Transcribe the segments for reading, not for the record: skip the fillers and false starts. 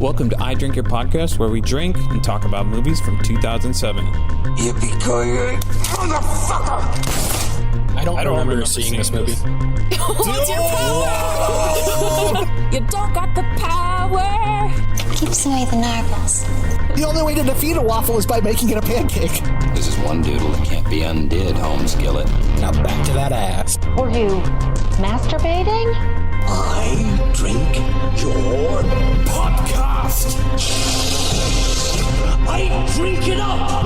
Welcome to I Drink Your Podcast, where we drink and talk about movies from 2007. Yippee-ki-yay, motherfucker! I don't remember seeing this movie. What's your power? You don't got the power. Keeps away the narwhals. The only way to defeat a waffle is by making it a pancake. This is one doodle that can't be undid, Holmes Gillett. Now back to that ass. Were you masturbating? I drink your podcast. I drink it up.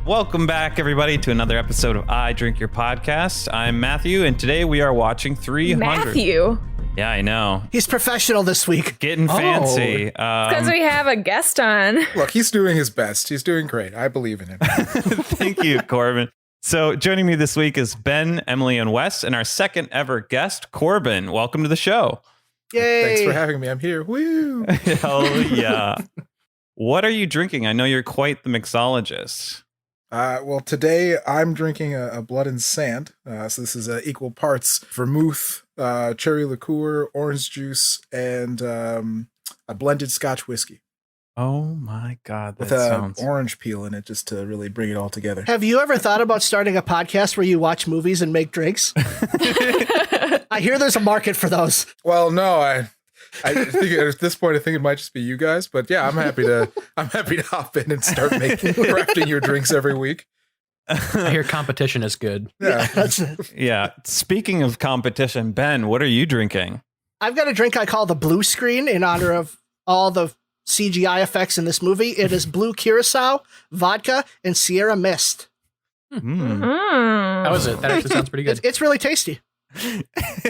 Welcome back, everybody, to another episode of I Drink Your Podcast. I'm Matthew, and today we are watching 300. Matthew. Yeah, I know. He's professional this week. Getting fancy. Because we have a guest on. Look, he's doing his best. He's doing great. I believe in him. Thank you, Corbin. So joining me this week is Ben, Emily, and Wes, and our second ever guest, Corbin. Welcome to the show. Yay. Thanks for having me. I'm here. Woo! Hell yeah. What are you drinking? I know you're quite the mixologist. Well, today I'm drinking a Blood and Sand. So this is equal parts vermouth, cherry liqueur, orange juice, and a blended Scotch whiskey. Oh my God, that with sounds... orange peel in it, just to really bring it all together. Have you ever thought about starting a podcast where you watch movies and make drinks? I hear there's a market for those. Well, no, I think at this point, I think it might just be you guys. But yeah, I'm happy to hop in and start crafting your drinks every week. I hear competition is good. Yeah. Yeah. Speaking of competition, Ben, what are you drinking? I've got a drink I call the blue screen in honor of all the CGI effects in this movie. It is blue curacao, vodka, and Sierra Mist. How is it? That actually sounds pretty good. It's really tasty.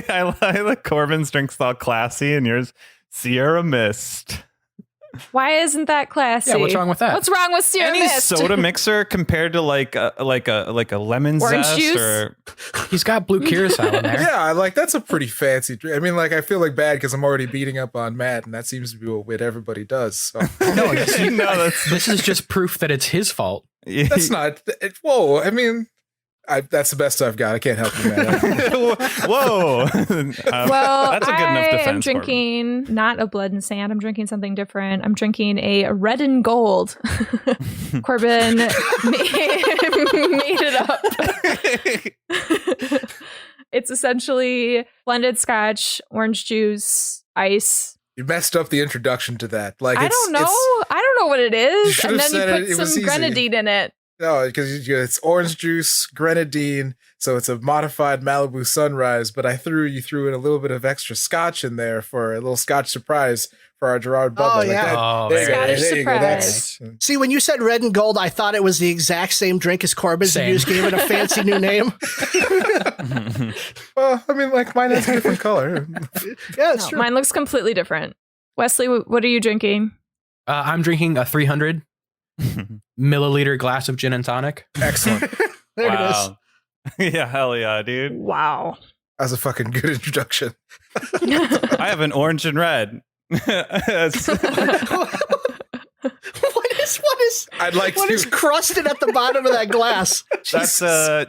I like Corbin's drinks all classy, and yours Sierra Mist. Why isn't that classy? Yeah, what's wrong with that? What's wrong with Sierra Any Mist? soda mixer compared to like a lemon Orange zest juice? or He's got blue curacao in there. Yeah, that's a pretty fancy drink. I mean, I feel like bad because I'm already beating up on Matt, and that seems to be what everybody does. So. No, that's this is just proof that it's his fault. That's not. Whoa, I mean, that's the best I've got. I can't help you, Matt. Whoa. Well, that's a good enough defense. I am drinking not a Blood and Sand. I'm drinking something different. I'm drinking a Red and Gold. Corbin made it up. It's essentially blended Scotch, orange juice, ice. You messed up the introduction to that. I don't know. I don't know what it is. You And then should have you said put it was some easy. grenadine in it. No, because it's orange juice, grenadine, so it's a modified Malibu Sunrise. But you threw in a little bit of extra Scotch in there for a little Scotch surprise for our Gerard Butler. Oh, yeah. There you go. Scottish There you go. surprise. See, when you said red and gold, I thought it was the exact same drink as Corbin's, and you just gave it a fancy new name. Well, I mean, mine has a different color. Yeah, it's No, true. mine looks completely different. Wesley, what are you drinking? I'm drinking a 300 milliliter glass of gin and tonic. Excellent. There it is. Wow. Yeah, hell yeah, dude. Wow. That was a fucking good introduction. I have an orange and red. What is I'd like what to. is crusted at the bottom of that glass? That's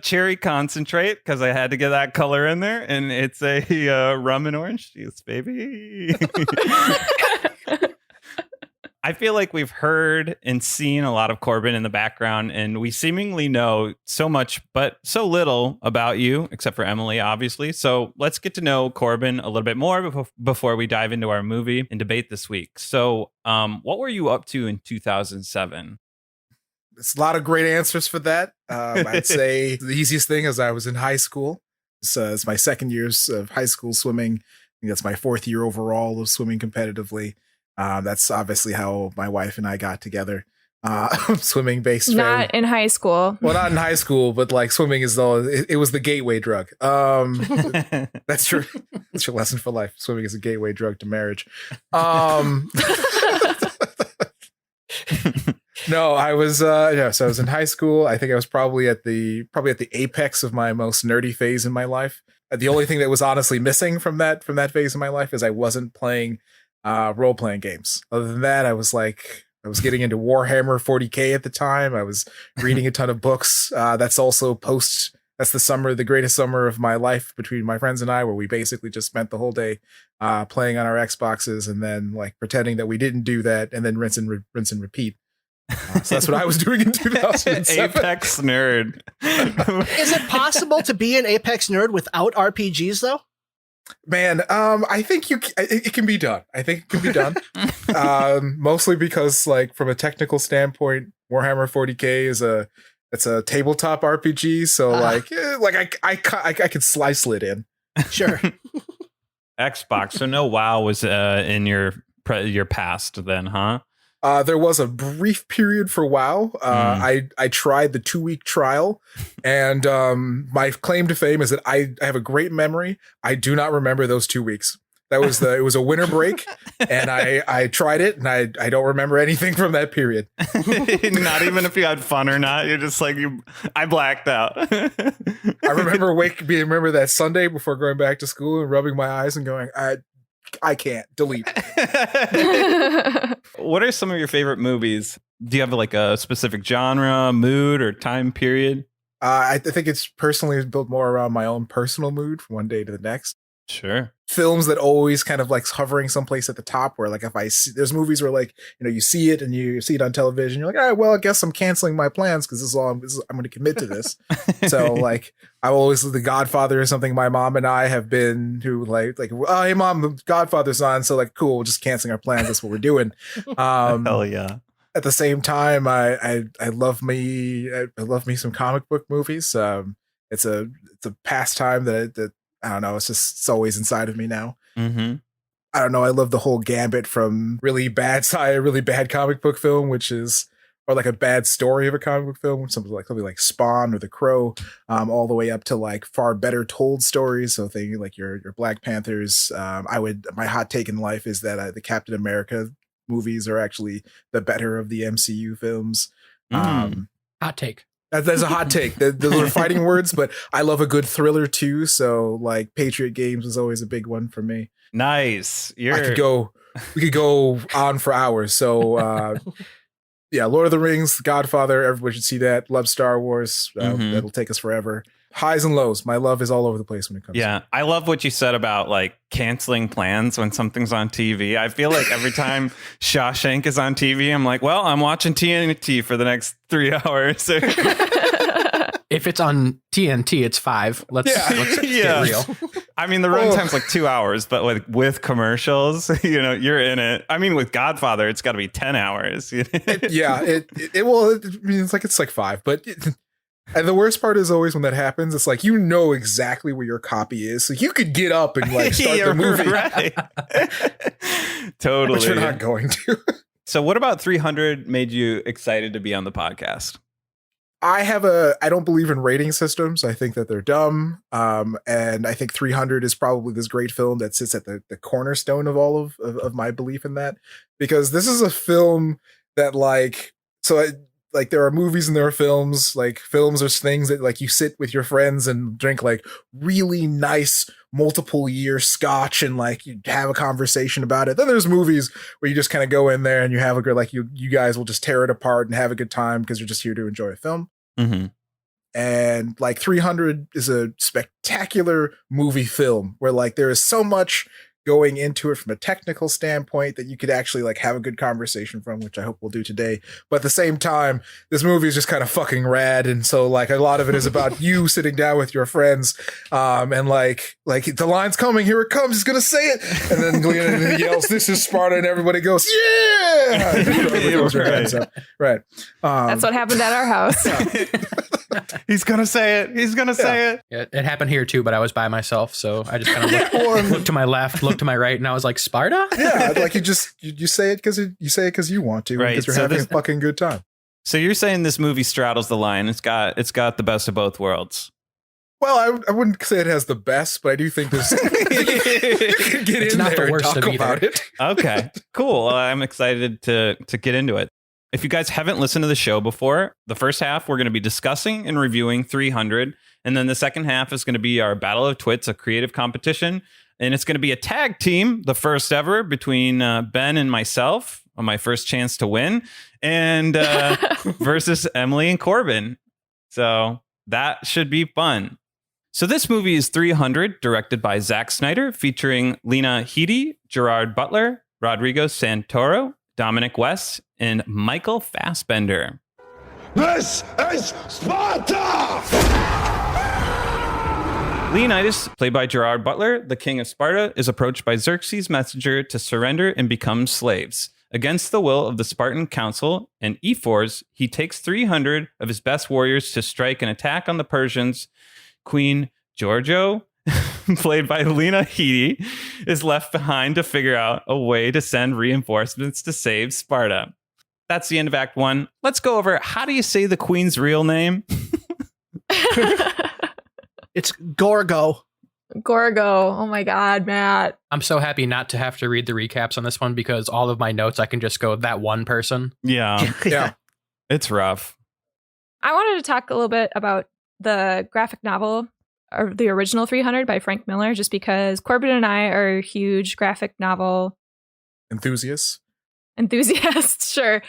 cherry concentrate because I had to get that color in there, and it's a rum and orange juice, baby. I feel like we've heard and seen a lot of Corbin in the background, and we seemingly know so much, but so little about you, except for Emily, obviously. So let's get to know Corbin a little bit more before we dive into our movie and debate this week. So what were you up to in 2007? There's a lot of great answers for that. I'd say the easiest thing is I was in high school. It's my second years of high school swimming. I think that's my fourth year overall of swimming competitively. That's obviously how my wife and I got together. Swimming based. Not in high school. Well, not in high school, but swimming is it was the gateway drug. That's true. That's your lesson for life. Swimming is a gateway drug to marriage. No, I was so I was in high school. I think I was probably at the apex of my most nerdy phase in my life. The only thing that was honestly missing from that phase of my life is I wasn't playing role-playing games. Other than that, I was getting into Warhammer 40K at the time. I was reading a ton of books. That's also post that's the greatest summer of my life between my friends and I, where we basically just spent the whole day playing on our Xboxes and then like pretending that we didn't do that and then rinse and repeat. So that's what I was doing in 2007. Apex nerd. Is it possible to be an Apex nerd without RPGs though? Man, I think it can be done. I think it can be done. Mostly because, like, from a technical standpoint, Warhammer 40K it's a tabletop RPG. So, I could slide in. Sure. Xbox. So no WoW was in your past then, huh? There was a brief period for WoW. I tried the 2-week trial, and my claim to fame is that I have a great memory. I do not remember those 2 weeks. It was a winter break, and I tried it, and I don't remember anything from that period. Not even if you had fun or not. You're just like, I blacked out. I remember that Sunday before going back to school and rubbing my eyes and going, I can't delete. What are some of your favorite movies? Do you have like a specific genre, mood, or time period? I think it's personally built more around my own personal mood from one day to the next. Sure. Films that always kind of like hovering someplace at the top, where like if I see, there's movies where like, you know, you see it and you see it on television, you're like, all right, well, I guess I'm canceling my plans because I'm going to commit to this. So like I always, The Godfather is something my mom and I have been who like, oh, hey mom, The Godfather's on. So like, cool, we're just canceling our plans. That's what we're doing. Hell yeah. At the same time, I love me some comic book movies. It's a pastime that I don't know. It's always inside of me now. Mm-hmm. I don't know. I love the whole gambit from really bad comic book film, or like a bad story of a comic book film, something like Spawn or The Crow, all the way up to like far better told stories. So things like your Black Panthers. My hot take in life is that the Captain America movies are actually the better of the MCU films. Hot take. That's a hot take. Those are fighting words, but I love a good thriller too. So like Patriot Games was always a big one for me. Nice. We could go on for hours. So yeah, Lord of the Rings, Godfather, everybody should see that. Love Star Wars. That'll take us forever. Highs and lows. My love is all over the place when it comes to it. I love what you said about like canceling plans when something's on TV. I feel like every time Shawshank is on TV, I'm like, well, I'm watching TNT for the next 3 hours. If it's on TNT, it's 5. Let's get real. I mean, the runtime's like 2 hours, but like with commercials, you know, you're in it. I mean, with Godfather, it's got to be 10 hours. It's like 5, but. And the worst part is always when that happens, it's like, you know exactly where your copy is. So you could get up and like start the movie. Right. Totally. But you're not going to. So what about 300 made you excited to be on the podcast? I don't believe in rating systems. I think that they're dumb. And I think 300 is probably this great film that sits at the cornerstone of all of my belief in that. Because this is a film that there are movies and there are films. Like films are things that like you sit with your friends and drink like really nice multiple year scotch and like you have a conversation about it. Then there's movies where you just kind of go in there and you have a good, like you guys will just tear it apart and have a good time because you're just here to enjoy a film. Mm-hmm. And like 300 is a spectacular movie film where like there is so much going into it from a technical standpoint that you could actually like have a good conversation from, which I hope we'll do today. But at the same time, this movie is just kind of fucking rad. And so like a lot of it is about you sitting down with your friends and like the line's coming, here it comes, he's going to say it. And then he yells, this is Sparta. And everybody goes, yeah. Right. That's what happened at our house. He's going to say it. He's going to say it. Yeah, it happened here too, but I was by myself. So I just kind of looked to my left, looked to my right, and I was like, Sparta? Yeah, like you say it because you want to, right? Because you're having a fucking good time. So you're saying this movie straddles the line. It's got the best of both worlds. Well, I wouldn't say it has the best, but I do think there's you can get it's in not there the worst and talk of about either. it. Okay, cool. Well, I'm excited to get into it. If you guys haven't listened to the show before, the first half we're going to be discussing and reviewing 300, and then the second half is going to be our Battle of Twits, a creative competition, and it's going to be a tag team, the first ever between Ben and myself on my first chance to win, and versus Emily and Corbin. So That should be fun. So this movie is 300, directed by Zack Snyder, featuring Lena Headey, Gerard Butler, Rodrigo Santoro, Dominic West, and Michael Fassbender. This is Sparta! Leonidas, played by Gerard Butler, the king of Sparta, is approached by Xerxes' messenger to surrender and become slaves. Against the will of the Spartan council and Ephors, he takes 300 of his best warriors to strike an attack on the Persians. Queen Giorgio, played by Lena Headey, is left behind to figure out a way to send reinforcements to save Sparta. That's the end of Act 1. Let's go over, how do you say the queen's real name? It's Gorgo. Gorgo. Oh my God, Matt. I'm so happy not to have to read the recaps on this one because all of my notes, I can just go that one person. Yeah. Yeah. It's rough. I wanted to talk a little bit about the graphic novel, or the original 300 by Frank Miller, just because Corbin and I are huge graphic novel Enthusiasts. Sure.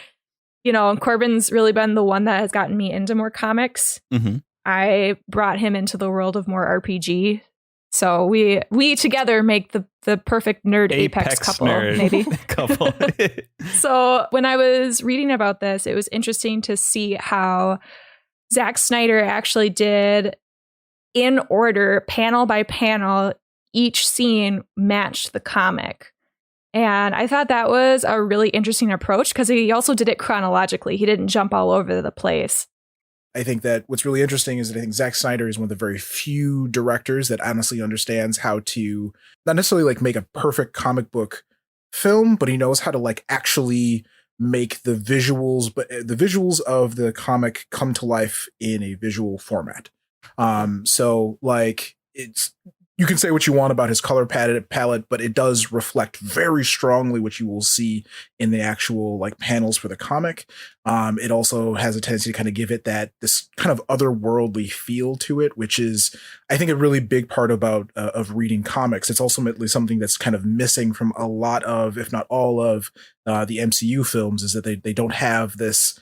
You know, Corbin's really been the one that has gotten me into more comics. Mm-hmm. I brought him into the world of more RPG. So we together make the perfect nerd apex couple, nerd maybe. couple. So when I was reading about this, it was interesting to see how Zack Snyder actually did, in order, panel by panel, each scene matched the comic. And I thought that was a really interesting approach because he also did it chronologically. He didn't jump all over the place. I think that what's really interesting is that I think Zack Snyder is one of the very few directors that honestly understands how to not necessarily like make a perfect comic book film, but he knows how to like actually make the visuals, but the visuals of the comic come to life in a visual format. So like you can say what you want about his color palette, but it does reflect very strongly what you will see in the actual like panels for the comic. It also has a tendency to kind of give it this kind of otherworldly feel to it, which is, I think, a really big part about of reading comics. It's ultimately something that's kind of missing from a lot of, if not all of, the MCU films, is that they don't have this.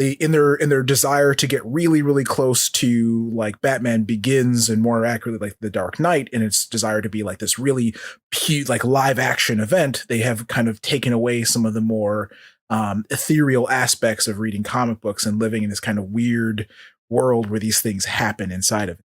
In their desire to get really, really close to like Batman Begins and more accurately like The Dark Knight, and its desire to be like this really like live action event, they have kind of taken away some of the more ethereal aspects of reading comic books and living in this kind of weird world where these things happen inside of it.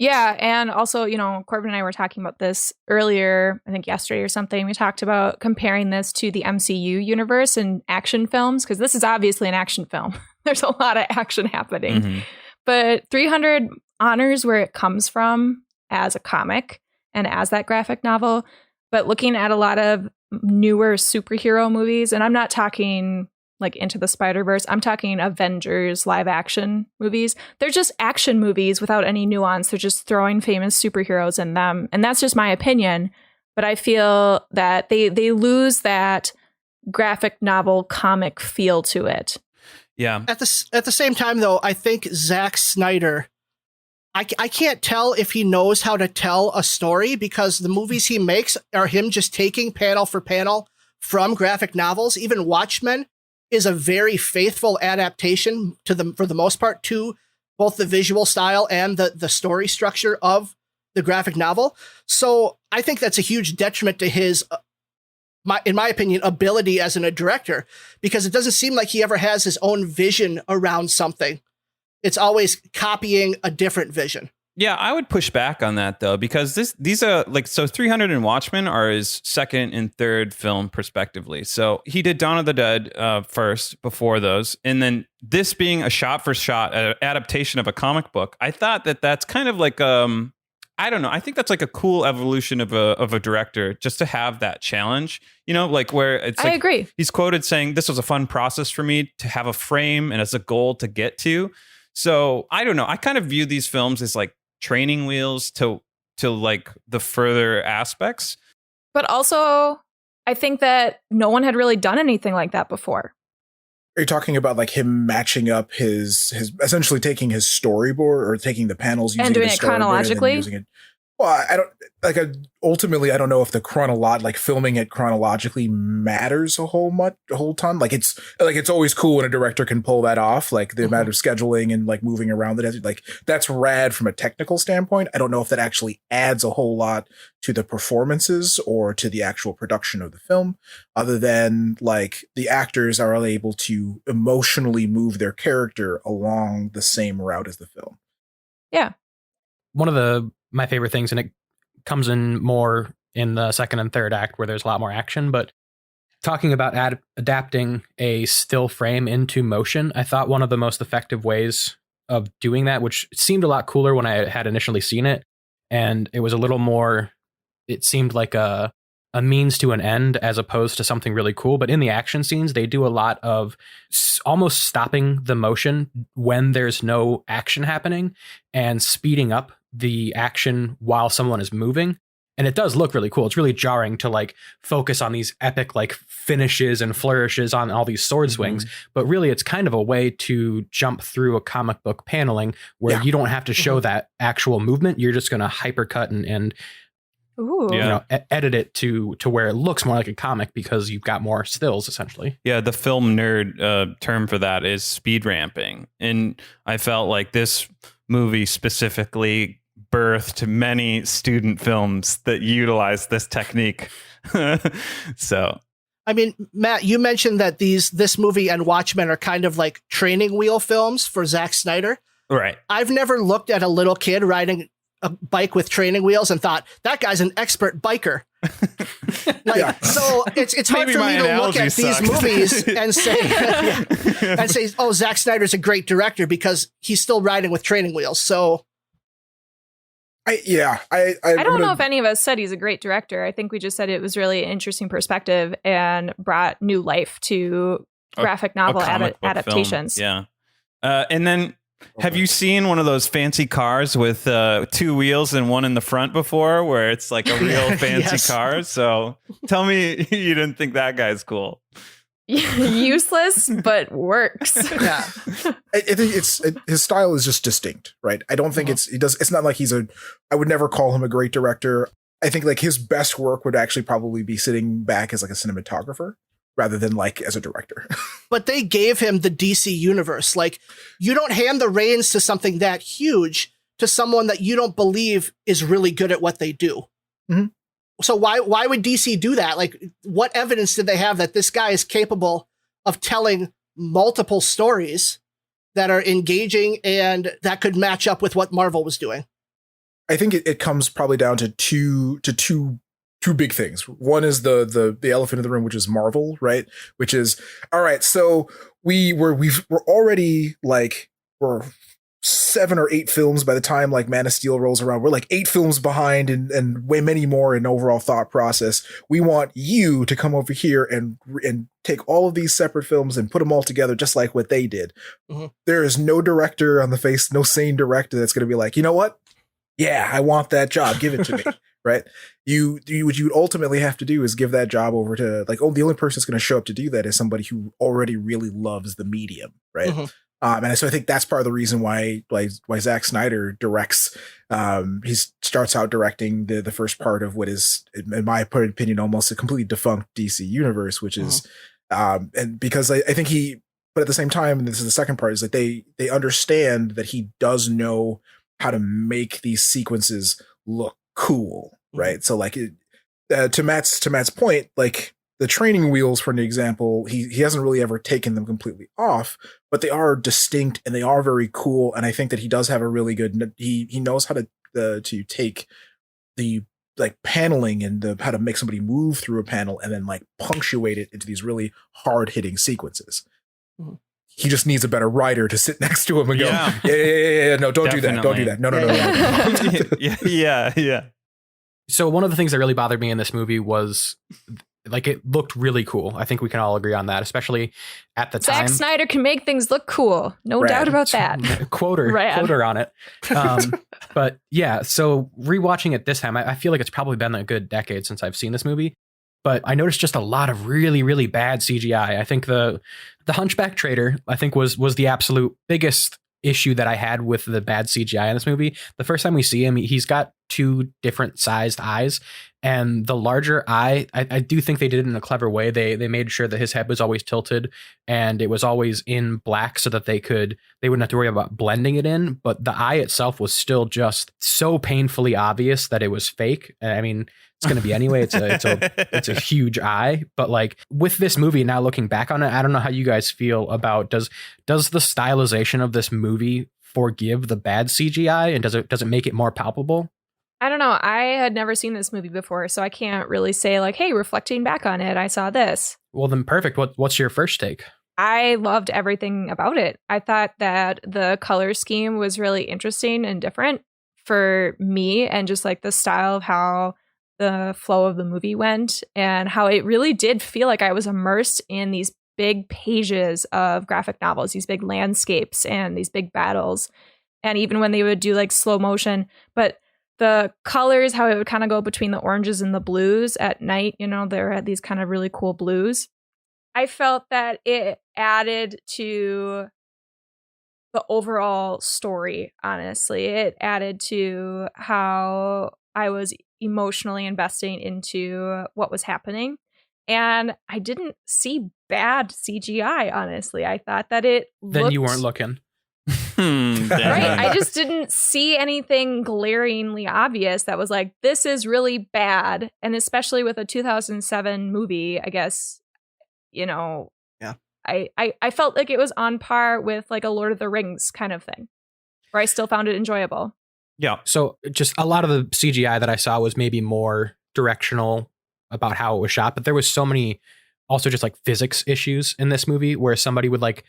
Yeah, and also, you know, Corbin and I were talking about this earlier, I think yesterday or something. We talked about comparing this to the MCU universe and action films, because this is obviously an action film. There's a lot of action happening. Mm-hmm. But 300 honors where it comes from as a comic and as that graphic novel. But looking at a lot of newer superhero movies, and I'm not talking like Into the Spider-Verse, I'm talking Avengers live action movies. They're just action movies without any nuance. They're just throwing famous superheroes in them. And that's just my opinion. But I feel that they lose that graphic novel comic feel to it. Yeah. At the same time, though, I think Zack Snyder, I can't tell if he knows how to tell a story, because the movies he makes are him just taking panel for panel from graphic novels. Even Watchmen is a very faithful adaptation for the most part, to both the visual style and the story structure of the graphic novel. So I think that's a huge detriment to his, in my opinion, ability as a director, because it doesn't seem like he ever has his own vision around something. It's always copying a different vision. Yeah, I would push back on that, though, because these are like, so 300 and Watchmen are his second and third film respectively. So he did Dawn of the Dead first before those. And then this being a shot for shot adaptation of a comic book, I thought that's kind of like, I don't know. I think that's like a cool evolution of a director, just to have that challenge, you know, like where it's like, I agree. He's quoted saying, "This was a fun process for me to have a frame and as a goal to get to." So I don't know. I kind of view these films as like training wheels to like the further aspects. But also, I think that no one had really done anything like that before. Are you talking about like him matching up his essentially taking his storyboard or taking the panels using and doing the it chronologically? and using it? Well, I don't like. Ultimately, I don't know if filming it chronologically matters a whole ton. Like it's always cool when a director can pull that off. Like the amount of scheduling and like moving around the desert, like that's rad from a technical standpoint. I don't know if that actually adds a whole lot to the performances or to the actual production of the film, other than like the actors are able to emotionally move their character along the same route as the film. Yeah. One of my favorite things, and it comes in more in the second and third act where there's a lot more action, but talking about adapting a still frame into motion, I thought one of the most effective ways of doing that, which seemed a lot cooler when I had initially seen it, and it was a little more, it seemed like a means to an end as opposed to something really cool. But in the action scenes, they do a lot of almost stopping the motion when there's no action happening and speeding up the action while someone is moving. And it does look really cool. It's really jarring to like focus on these epic like finishes and flourishes on all these sword swings. But really, it's kind of a way to jump through a comic book paneling where you don't have to show that actual movement. You're just going to hypercut and Ooh. Edit it to where it looks more like a comic because you've got more stills, essentially. Yeah, the film nerd term for that is speed ramping. And I felt like this movie specifically birthed many student films that utilize this technique. So, I mean, Matt, you mentioned that this movie and Watchmen are kind of like training wheel films for Zack Snyder. Right. I've never looked at a little kid riding a bike with training wheels and thought that guy's an expert biker. So it's hard for me to look at these movies and say, oh, Zack Snyder's a great director because he's still riding with training wheels. So I don't know if any of us said he's a great director. I think we just said it was really an interesting perspective and brought new life to graphic novel adaptations. Film. Yeah. And then have you seen one of those fancy cars with 2 wheels and one in the front before where it's like a real fancy car? So tell me you didn't think that guy's cool. Useless, but works. Yeah. I think his style is just distinct, right? I don't think it's not like I would never call him a great director. I think like his best work would actually probably be sitting back as like a cinematographer rather than like as a director. But they gave him the DC universe. Like, you don't hand the reins to something that huge to someone that you don't believe is really good at what they do. Mm-hmm. So why would DC do that? Like, what evidence did they have that this guy is capable of telling multiple stories that are engaging and that could match up with what Marvel was doing? I think it comes probably down to two big things. One is the elephant in the room, which is Marvel, right? Which is, all right, so we're already like, we're 7 or 8 films by the time like Man of Steel rolls around. We're like 8 films behind and way many more in overall thought process. We want you to come over here and take all of these separate films and put them all together just like what they did. Mm-hmm. There is no director on the face, no sane director that's going to be like, you know what? Yeah, I want that job. Give it to me. Right? You what you ultimately have to do is give that job over to like, the only person that's going to show up to do that is somebody who already really loves the medium. Right. Mm-hmm. And so I think that's part of the reason why Zack Snyder directs. He starts out directing the first part of what is, in my opinion, almost a completely defunct DC universe, which is, and because I think but at the same time, and this is the second part, is that they understand that he does know how to make these sequences look cool, right? So like to Matt's point, like the training wheels, for an example, he hasn't really ever taken them completely off, but they are distinct and they are very cool. And I think that he does have a really good, he knows how to take the like paneling and how to make somebody move through a panel and then like punctuate it into these really hard hitting sequences. Mm-hmm. He just needs a better writer to sit next to him and go, yeah, no, don't do that. Don't do that. No. Yeah. So one of the things that really bothered me in this movie was like it looked really cool. I think we can all agree on that, especially at the time. Zack Snyder can make things look cool. No doubt about that. Quoter on it. But yeah, so rewatching it this time, I feel like it's probably been a good decade since I've seen this movie. But I noticed just a lot of really, really bad CGI. I think the Hunchback Trader, I think, was the absolute biggest issue that I had with the bad CGI in this movie. The first time we see him, he's got two different sized eyes. And the larger eye, I do think they did it in a clever way. They made sure that his head was always tilted and it was always in black so that they wouldn't have to worry about blending it in. But the eye itself was still just so painfully obvious that it was fake. I mean, it's going to be anyway. It's a huge eye. But like with this movie, now looking back on it, I don't know how you guys feel about does the stylization of this movie forgive the bad CGI, and does it make it more palpable? I don't know. I had never seen this movie before, so I can't really say like, hey, reflecting back on it, I saw this. Well, then perfect. What's your first take? I loved everything about it. I thought that the color scheme was really interesting and different for me, and just like the style of how the flow of the movie went, and how it really did feel like I was immersed in these big pages of graphic novels, these big landscapes and these big battles. And even when they would do like slow motion, but the colors, how it would kind of go between the oranges and the blues at night, there had these kind of really cool blues. I felt that it added to the overall story, honestly. It added to how I was emotionally investing into what was happening. And I didn't see bad CGI, honestly. I thought that it looked... Then you weren't looking. Right. I just didn't see anything glaringly obvious that was like, this is really bad. And especially with a 2007 movie, I guess, Yeah. I felt like it was on par with like a Lord of the Rings kind of thing, where I still found it enjoyable. Yeah. So just a lot of the CGI that I saw was maybe more directional about how it was shot, but there was so many also just like physics issues in this movie where somebody would like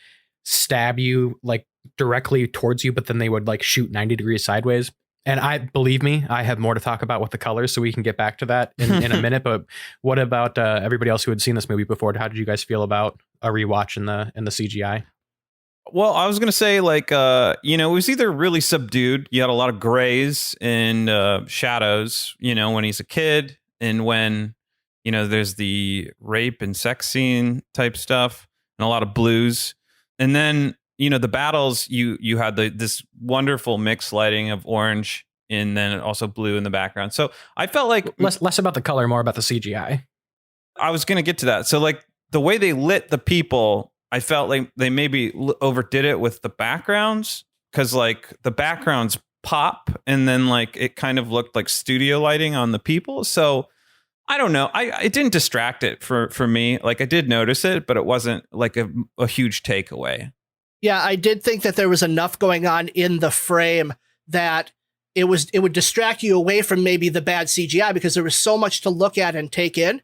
stab you like directly towards you, but then they would like shoot 90 degrees sideways. And believe me, I have more to talk about with the colors, so we can get back to that in a minute. But what about everybody else who had seen this movie before? How did you guys feel about a rewatch in the CGI? Well, I was going to say, like, it was either really subdued. You had a lot of grays and shadows, when he's a kid, and when, there's the rape and sex scene type stuff, and a lot of blues. And then, the battles, you had this wonderful mixed lighting of orange and then also blue in the background. So I felt like less about the color, more about the CGI. I was going to get to that. So like the way they lit the people, I felt like they maybe overdid it with the backgrounds, because like the backgrounds pop and then like it kind of looked like studio lighting on the people. So I don't know. It didn't distract it for me. Like I did notice it, but it wasn't like a huge takeaway. Yeah, I did think that there was enough going on in the frame that it would distract you away from maybe the bad CGI, because there was so much to look at and take in.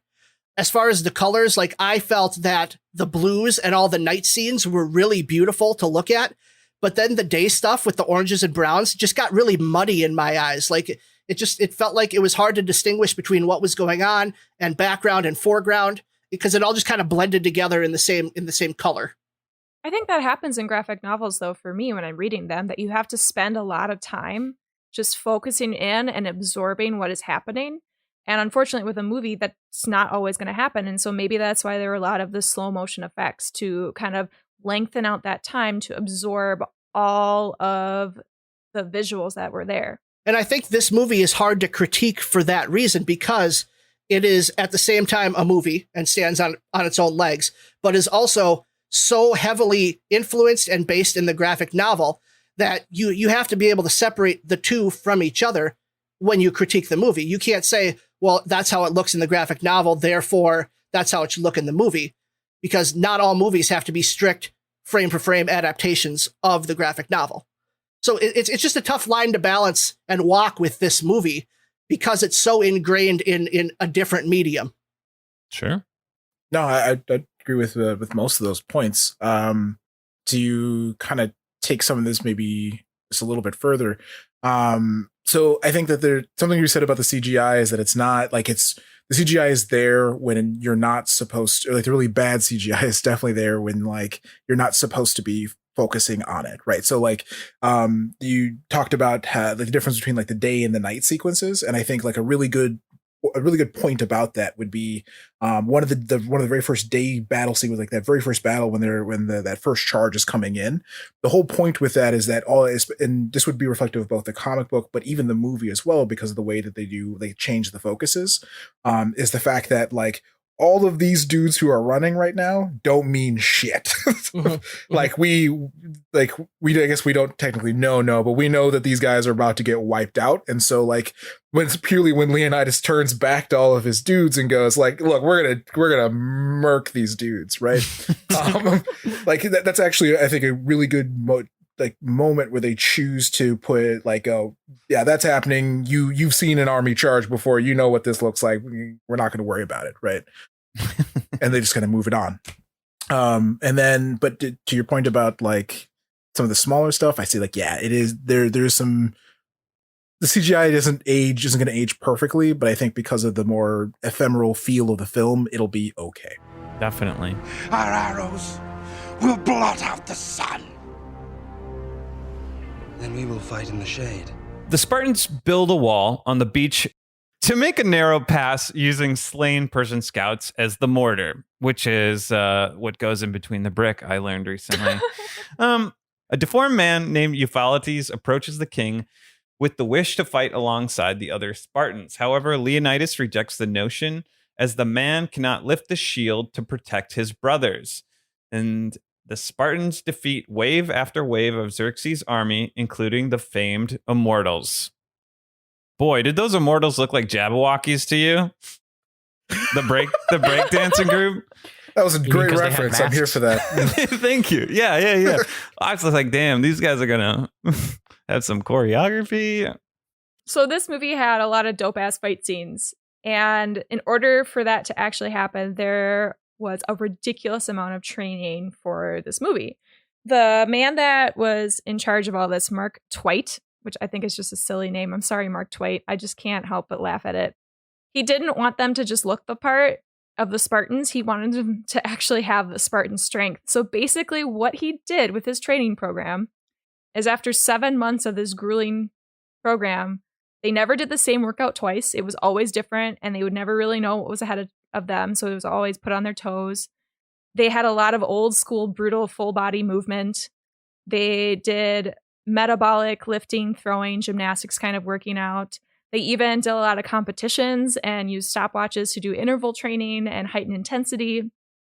As far as the colors, like I felt that the blues and all the night scenes were really beautiful to look at, but then the day stuff with the oranges and browns just got really muddy in my eyes. Like it felt like it was hard to distinguish between what was going on and background and foreground, because it all just kind of blended together in the same color. I think that happens in graphic novels, though, for me, when I'm reading them, that you have to spend a lot of time just focusing in and absorbing what is happening. And unfortunately, with a movie, that's not always going to happen. And so maybe that's why there are a lot of the slow motion effects, to kind of lengthen out that time to absorb all of the visuals that were there. And I think this movie is hard to critique for that reason, because it is at the same time a movie and stands on its own legs, but is also so heavily influenced and based in the graphic novel that you have to be able to separate the two from each other when you critique the movie. You can't say, well, that's how it looks in the graphic novel, therefore that's how it should look in the movie, because not all movies have to be strict frame for frame adaptations of the graphic novel. So it's just a tough line to balance and walk with this movie, because it's so ingrained in a different medium. Sure. No, I agree with most of those points. To kind of take some of this maybe just a little bit further. So I think that there's something you said about the CGI is that it's not like the CGI is there when you're not supposed to, like the really bad CGI is definitely there when like you're not supposed to be focusing on it. Right. So like, you talked about like the difference between like the day and the night sequences. And I think like a really good a really good point about that would be one of the very first day battle scene was like that very first battle when that first charge is coming in. The whole point with that is that and this would be reflective of both the comic book, but even the movie as well, because of the way that they change the focuses, is the fact that like all of these dudes who are running right now don't mean shit. Like I guess we don't technically know, but we know that these guys are about to get wiped out. And so like when Leonidas turns back to all of his dudes and goes like, look, we're gonna murk these dudes, right? Like that's actually, I think, a really good moment where they choose to put like, oh yeah, that's happening. You've seen an army charge before. You know what this looks like. We're not going to worry about it, right? And they just kind of move it on. And then, but to your point about like some of the smaller stuff, I see like, yeah, it is there's some, the CGI isn't going to age perfectly, but I think because of the more ephemeral feel of the film, it'll be okay. Definitely. Our arrows will blot out the sun. Then we will fight in the shade. The Spartans build a wall on the beach to make a narrow pass using slain Persian scouts as the mortar, which is what goes in between the brick, I learned recently. A deformed man named Euphalates approaches the king with the wish to fight alongside the other Spartans. However, Leonidas rejects the notion, as the man cannot lift the shield to protect his brothers. And the Spartans defeat wave after wave of Xerxes' army, including the famed Immortals. Boy, did those Immortals look like Jabberwockies to you? The breakdancing group? That was a great reference. I'm here for that. Thank you. Yeah. I was like, damn, these guys are going to have some choreography. So this movie had a lot of dope-ass fight scenes. And in order for that to actually happen, there was a ridiculous amount of training for this movie. The man that was in charge of all this, Mark Twight, which I think is just a silly name. I'm sorry, Mark Twight. I just can't help but laugh at it. He didn't want them to just look the part of the Spartans. He wanted them to actually have the Spartan strength. So basically what he did with his training program is after 7 months of this grueling program, they never did the same workout twice. It was always different, and they would never really know what was ahead of them. So it was always put on their toes. They had a lot of old school, brutal, full body movement. They did metabolic lifting, throwing, gymnastics kind of working out. They even did a lot of competitions and used stopwatches to do interval training and heightened intensity.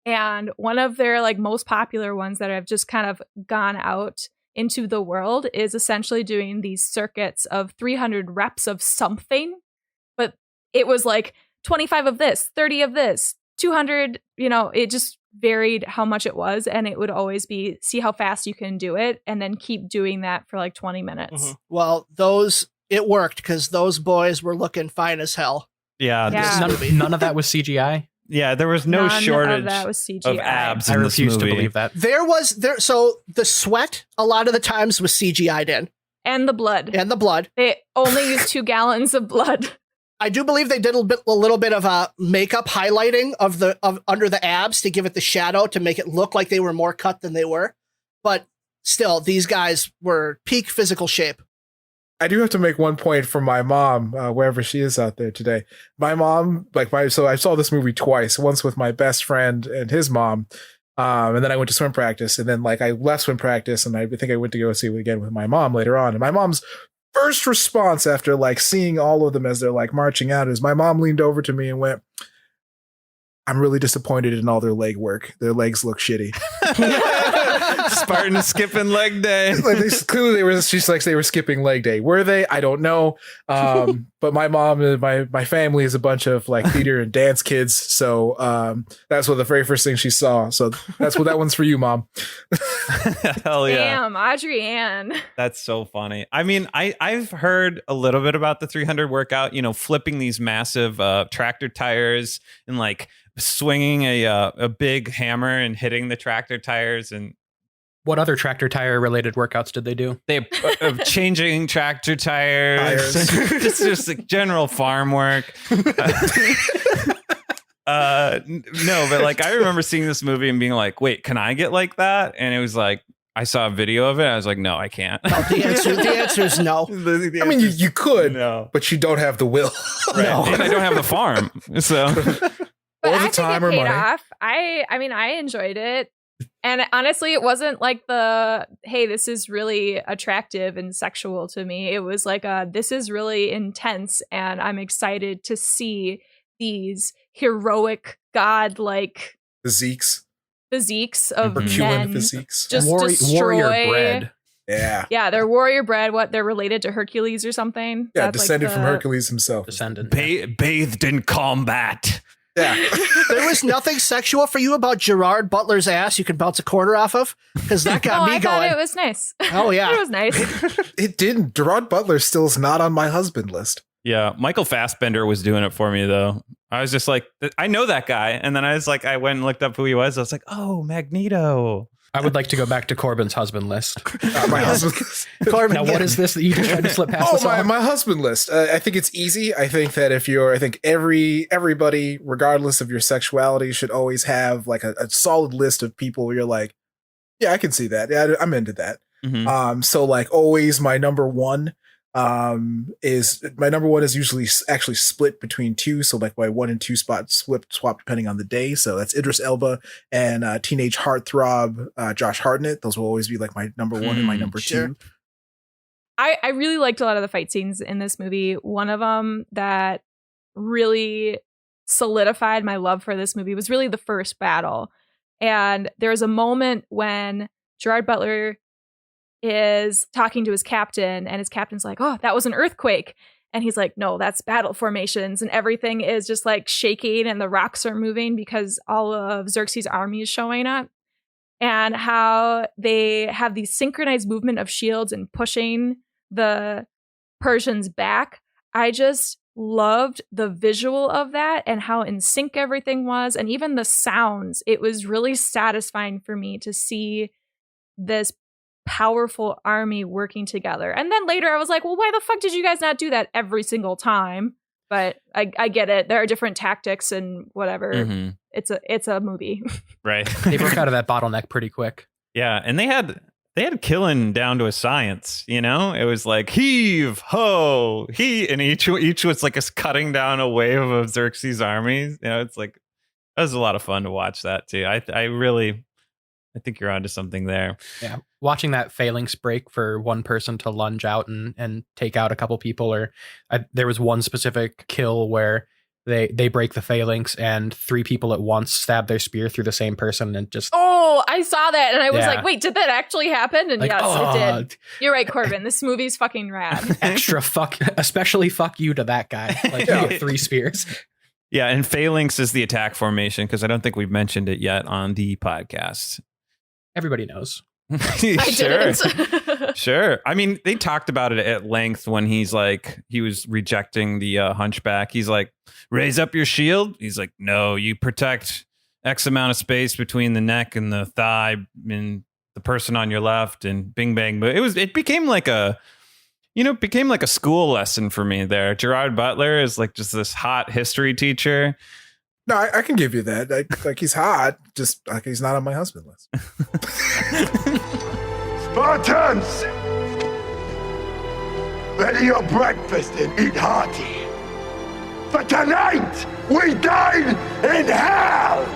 And one of their like most popular ones that have just kind of gone out into the world is essentially doing these circuits of 300 reps of something. But it was like 25 of this, 30 of this, 200, it just varied how much it was. And it would always be, see how fast you can do it and then keep doing that for like 20 minutes. Mm-hmm. Well, it worked because those boys were looking fine as hell. Yeah. None of that was CGI. Yeah, there was no shortage of that was CGI. of abs I in this refuse to movie. believe that. So the sweat a lot of the times was CGI'd in. And the blood. They only used 2 gallons of blood. I do believe they did a little bit of makeup highlighting of under the abs to give it the shadow to make it look like they were more cut than they were. But still, these guys were peak physical shape. I do have to make one point for my mom, wherever she is out there today. My mom, so I saw this movie twice, once with my best friend and his mom. And then I went to swim practice, and then I left swim practice, and I think I went to go see it again with my mom later on. And my mom's first response after seeing all of them as they're marching out is my mom leaned over to me and went, "I'm really disappointed in all their leg work. Their legs look shitty." Spartan skipping leg day. Clearly they were skipping leg day. Were they? I don't know. But my mom and my family is a bunch of theater and dance kids. So that's what the very first thing she saw. So that's what that one's for you, Mom. Hell yeah. Damn, Audrey Ann. That's so funny. I mean, I've heard a little bit about the 300 workout, flipping these massive tractor tires and swinging a big hammer and hitting the tractor tires. And what other tractor tire related workouts did they do? They changing tractor tires. just general farm work. No, but I remember seeing this movie and being like, wait, can I get like that? And it was I I saw a video of it. I was like, no, I can't. No, the answer is no. I mean, you could, no. but you don't have the will. Right. And I don't have the farm. So But Or I the think time it or paid money. off. I mean, I enjoyed it. And honestly, it wasn't like hey, this is really attractive and sexual to me. It was like this is really intense, and I'm excited to see these heroic, godlike Physiques. physiques of Herculean men physiques. just warrior destroy. bread. Yeah. Yeah, they're warrior bred. What, they're related to Hercules or something? Yeah, That's like descended from the- Hercules himself. Descendant. bathed in combat. Yeah. There was nothing sexual for you about Gerard Butler's ass you could bounce a quarter off of? Because that got Oh, me I thought going. it was nice. Oh, yeah. It was nice. It didn't. Gerard Butler still is not on my husband list. Yeah, Michael Fassbender was doing it for me though. I was just like, I know that guy, and then I went and looked up who he was. I was like, oh, Magneto. I would like to go back to Corbin's husband list. My husband. Corbin, Now, what is this that you just tried to slip past Oh, us all? my husband list. I think it's easy. I think that I think everybody, regardless of your sexuality, should always have like a solid list of people where you're like, yeah, I can see that. Yeah, I'm into that. Mhm. So like always my number one is usually actually split between two. So like my 1 and 2 spot swap depending on the day. So that's Idris Elba and teenage heartthrob Josh Hartnett. Those will always be like my number one and my number sure. two. I really liked a lot of the fight scenes in this movie. One of them that really solidified my love for this movie was really the first battle. And there's a moment when Gerard Butler is talking to his captain, and his captain's like, oh, that was an earthquake. And he's like, no, that's battle formations. And everything is just like shaking and the rocks are moving because all of Xerxes' army is showing up. And how they have these synchronized movement of shields and pushing the Persians back. I just loved the visual of that and how in sync everything was, and even the sounds. It was really satisfying for me to see this powerful army working together. And then later I was like, well, why the fuck did you guys not do that every single time? But I get it. There are different tactics and whatever. Mhm. It's a movie. Right. They broke out of that bottleneck pretty quick. Yeah, and they had killing down to a science, you know? It was like heave, ho, and each was like cutting down a wave of Xerxes' armies. You know, it's like that was a lot of fun to watch that too. I think you're onto something there. Yeah, watching that phalanx break for one person to lunge out and take out a couple people, or there was one specific kill where they break the phalanx and 3 people at once stab their spear through the same person and just Oh, I saw that and I was Yeah. like, wait, did that actually happen? And like, yes, oh, it did. You're right, Corbin. This movie's fucking rad. extra fuck, especially fuck you to that guy. Like you get 3 spears. Yeah, and phalanx is the attack formation because I don't think we've mentioned it yet on the podcast. Everybody knows. I didn't. Sure. I mean, they talked about it at length when he was rejecting the hunchback. He's like, raise up your shield. He's like, no, you protect X amount of space between the neck and the thigh and the person on your left, and bing, bang. But it became like a school lesson for me there. Gerard Butler is like just this hot history teacher. No, I can give you that. Like he's hot, just like he's not on my husband list. Spartans! Ready your breakfast and eat hearty. For tonight, we dine in hell!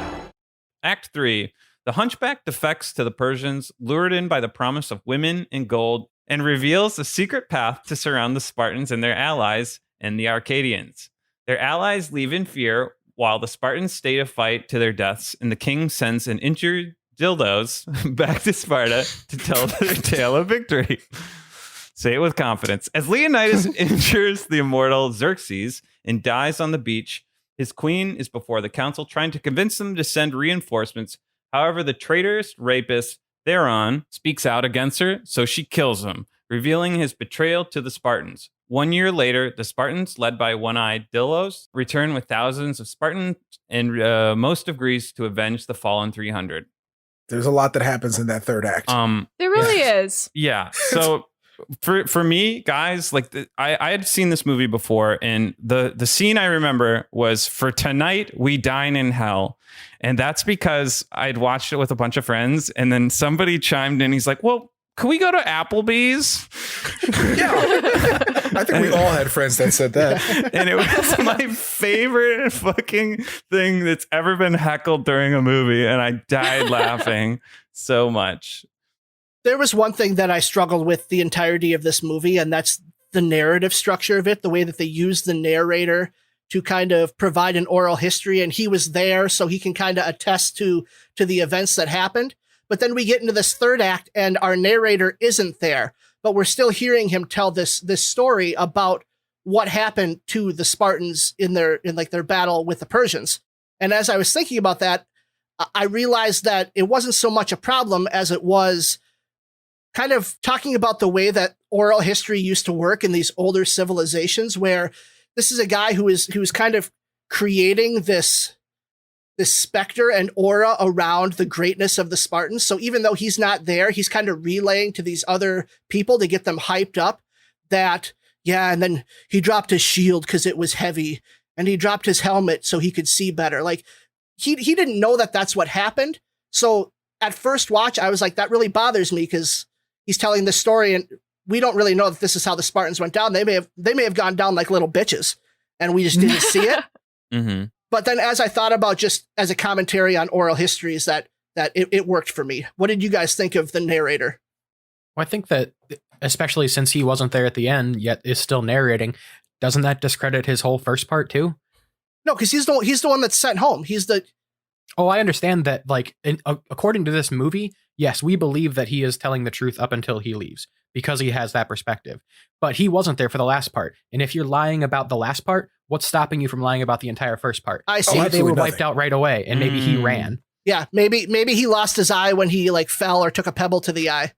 Act 3. The hunchback defects to the Persians, lured in by the promise of women and gold, and reveals a secret path to surround the Spartans and their allies and the Arcadians. Their allies leave in fear while the Spartans stay to fight to their deaths, and the king sends an injured dildos back to Sparta to tell their tale of victory. Say it with confidence. As Leonidas injures the immortal Xerxes and dies on the beach, his queen is before the council trying to convince them to send reinforcements. However, the traitorous rapist Theron speaks out against her, so she kills him, revealing his betrayal to the Spartans. 1 year later, the Spartans, led by one-eyed Delos, return with thousands of Spartans and most of Greece to avenge the fallen 300. There's a lot that happens in that third act. There really is. Yeah. So For me, guys, like I had seen this movie before, and the scene I remember was, for tonight we dine in hell. And that's because I'd watched it with a bunch of friends, and then somebody chimed in. He's like, well, can we go to Applebee's? Yeah. I think we all had friends that said that. And it was my favorite fucking thing that's ever been heckled during a movie. And I died laughing so much. There was one thing that I struggled with the entirety of this movie, and that's the narrative structure of it, the way that they use the narrator to kind of provide an oral history, and he was there so he can kind of attest to the events that happened. But then we get into this third act and our narrator isn't there, but we're still hearing him tell this story about what happened to the Spartans in their battle with the Persians. And as I was thinking about that, I realized that it wasn't so much a problem as it was kind of talking about the way that oral history used to work in these older civilizations, where this is a guy who is kind of creating this specter and aura around the greatness of the Spartans. So even though he's not there, he's kind of relaying to these other people to get them hyped up that, yeah, and then he dropped his shield because it was heavy, and he dropped his helmet so he could see better. Like, he didn't know that that's what happened. So at first watch, I was like, that really bothers me, because he's telling this story and we don't really know that this is how the Spartans went down. They may have gone down like little bitches and we just didn't see it. Mm-hmm. But then as I thought about just as a commentary on oral histories, that it worked for me. What did you guys think of the narrator? Well, I think that, especially since he wasn't there at the end, yet is still narrating, doesn't that discredit his whole first part too? No, because he's the one that's sent home. Oh, I understand that, like, according to this movie, yes, we believe that he is telling the truth up until he leaves, because he has that perspective. But he wasn't there for the last part. And if you're lying about the last part, what's stopping you from lying about the entire first part? I see. Maybe they were wiped out right away, and maybe he ran. Yeah, maybe he lost his eye when he like fell or took a pebble to the eye.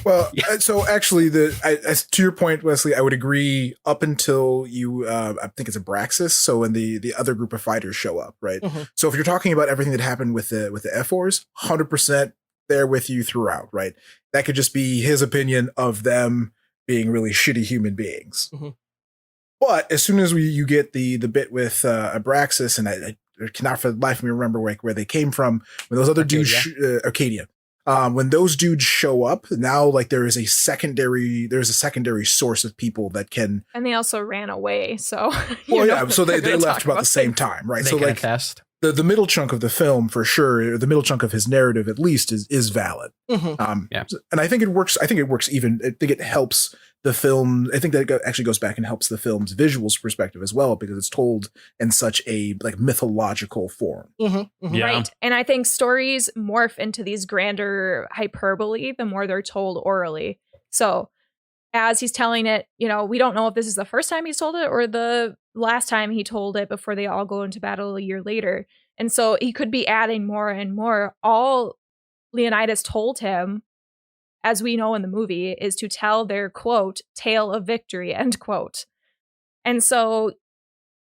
Well, so actually, to your point, Wesley, I would agree up until you, I think it's Abraxas. So when the other group of fighters show up, right? Mm-hmm. So if you're talking about everything that happened with the F4s, 100% there with you throughout, right? That could just be his opinion of them being really shitty human beings. Mm-hmm. But as soon as you get the bit with Abraxas, and I cannot for the life of me remember where they came from, when those other dudes, Arcadia. When those dudes show up, now like there's a secondary source of people that can. And they also ran away, so. Well, yeah, so they left about the same time, right? They so can like attest. the middle chunk of the film, for sure, or the middle chunk of his narrative at least is valid. Mm-hmm. Yeah. And I think it works. I think it helps the film. I think that it actually goes back and helps the film's visuals perspective as well, because it's told in such a like mythological form. Mm-hmm. Mm-hmm. Yeah. Right. And I think stories morph into these grander hyperbole the more they're told orally. So as he's telling it, we don't know if this is the first time he's told it or the last time he told it before they all go into battle a year later. And so he could be adding more and more. All Leonidas told him, as we know in the movie, is to tell their, quote, tale of victory, end quote. And so,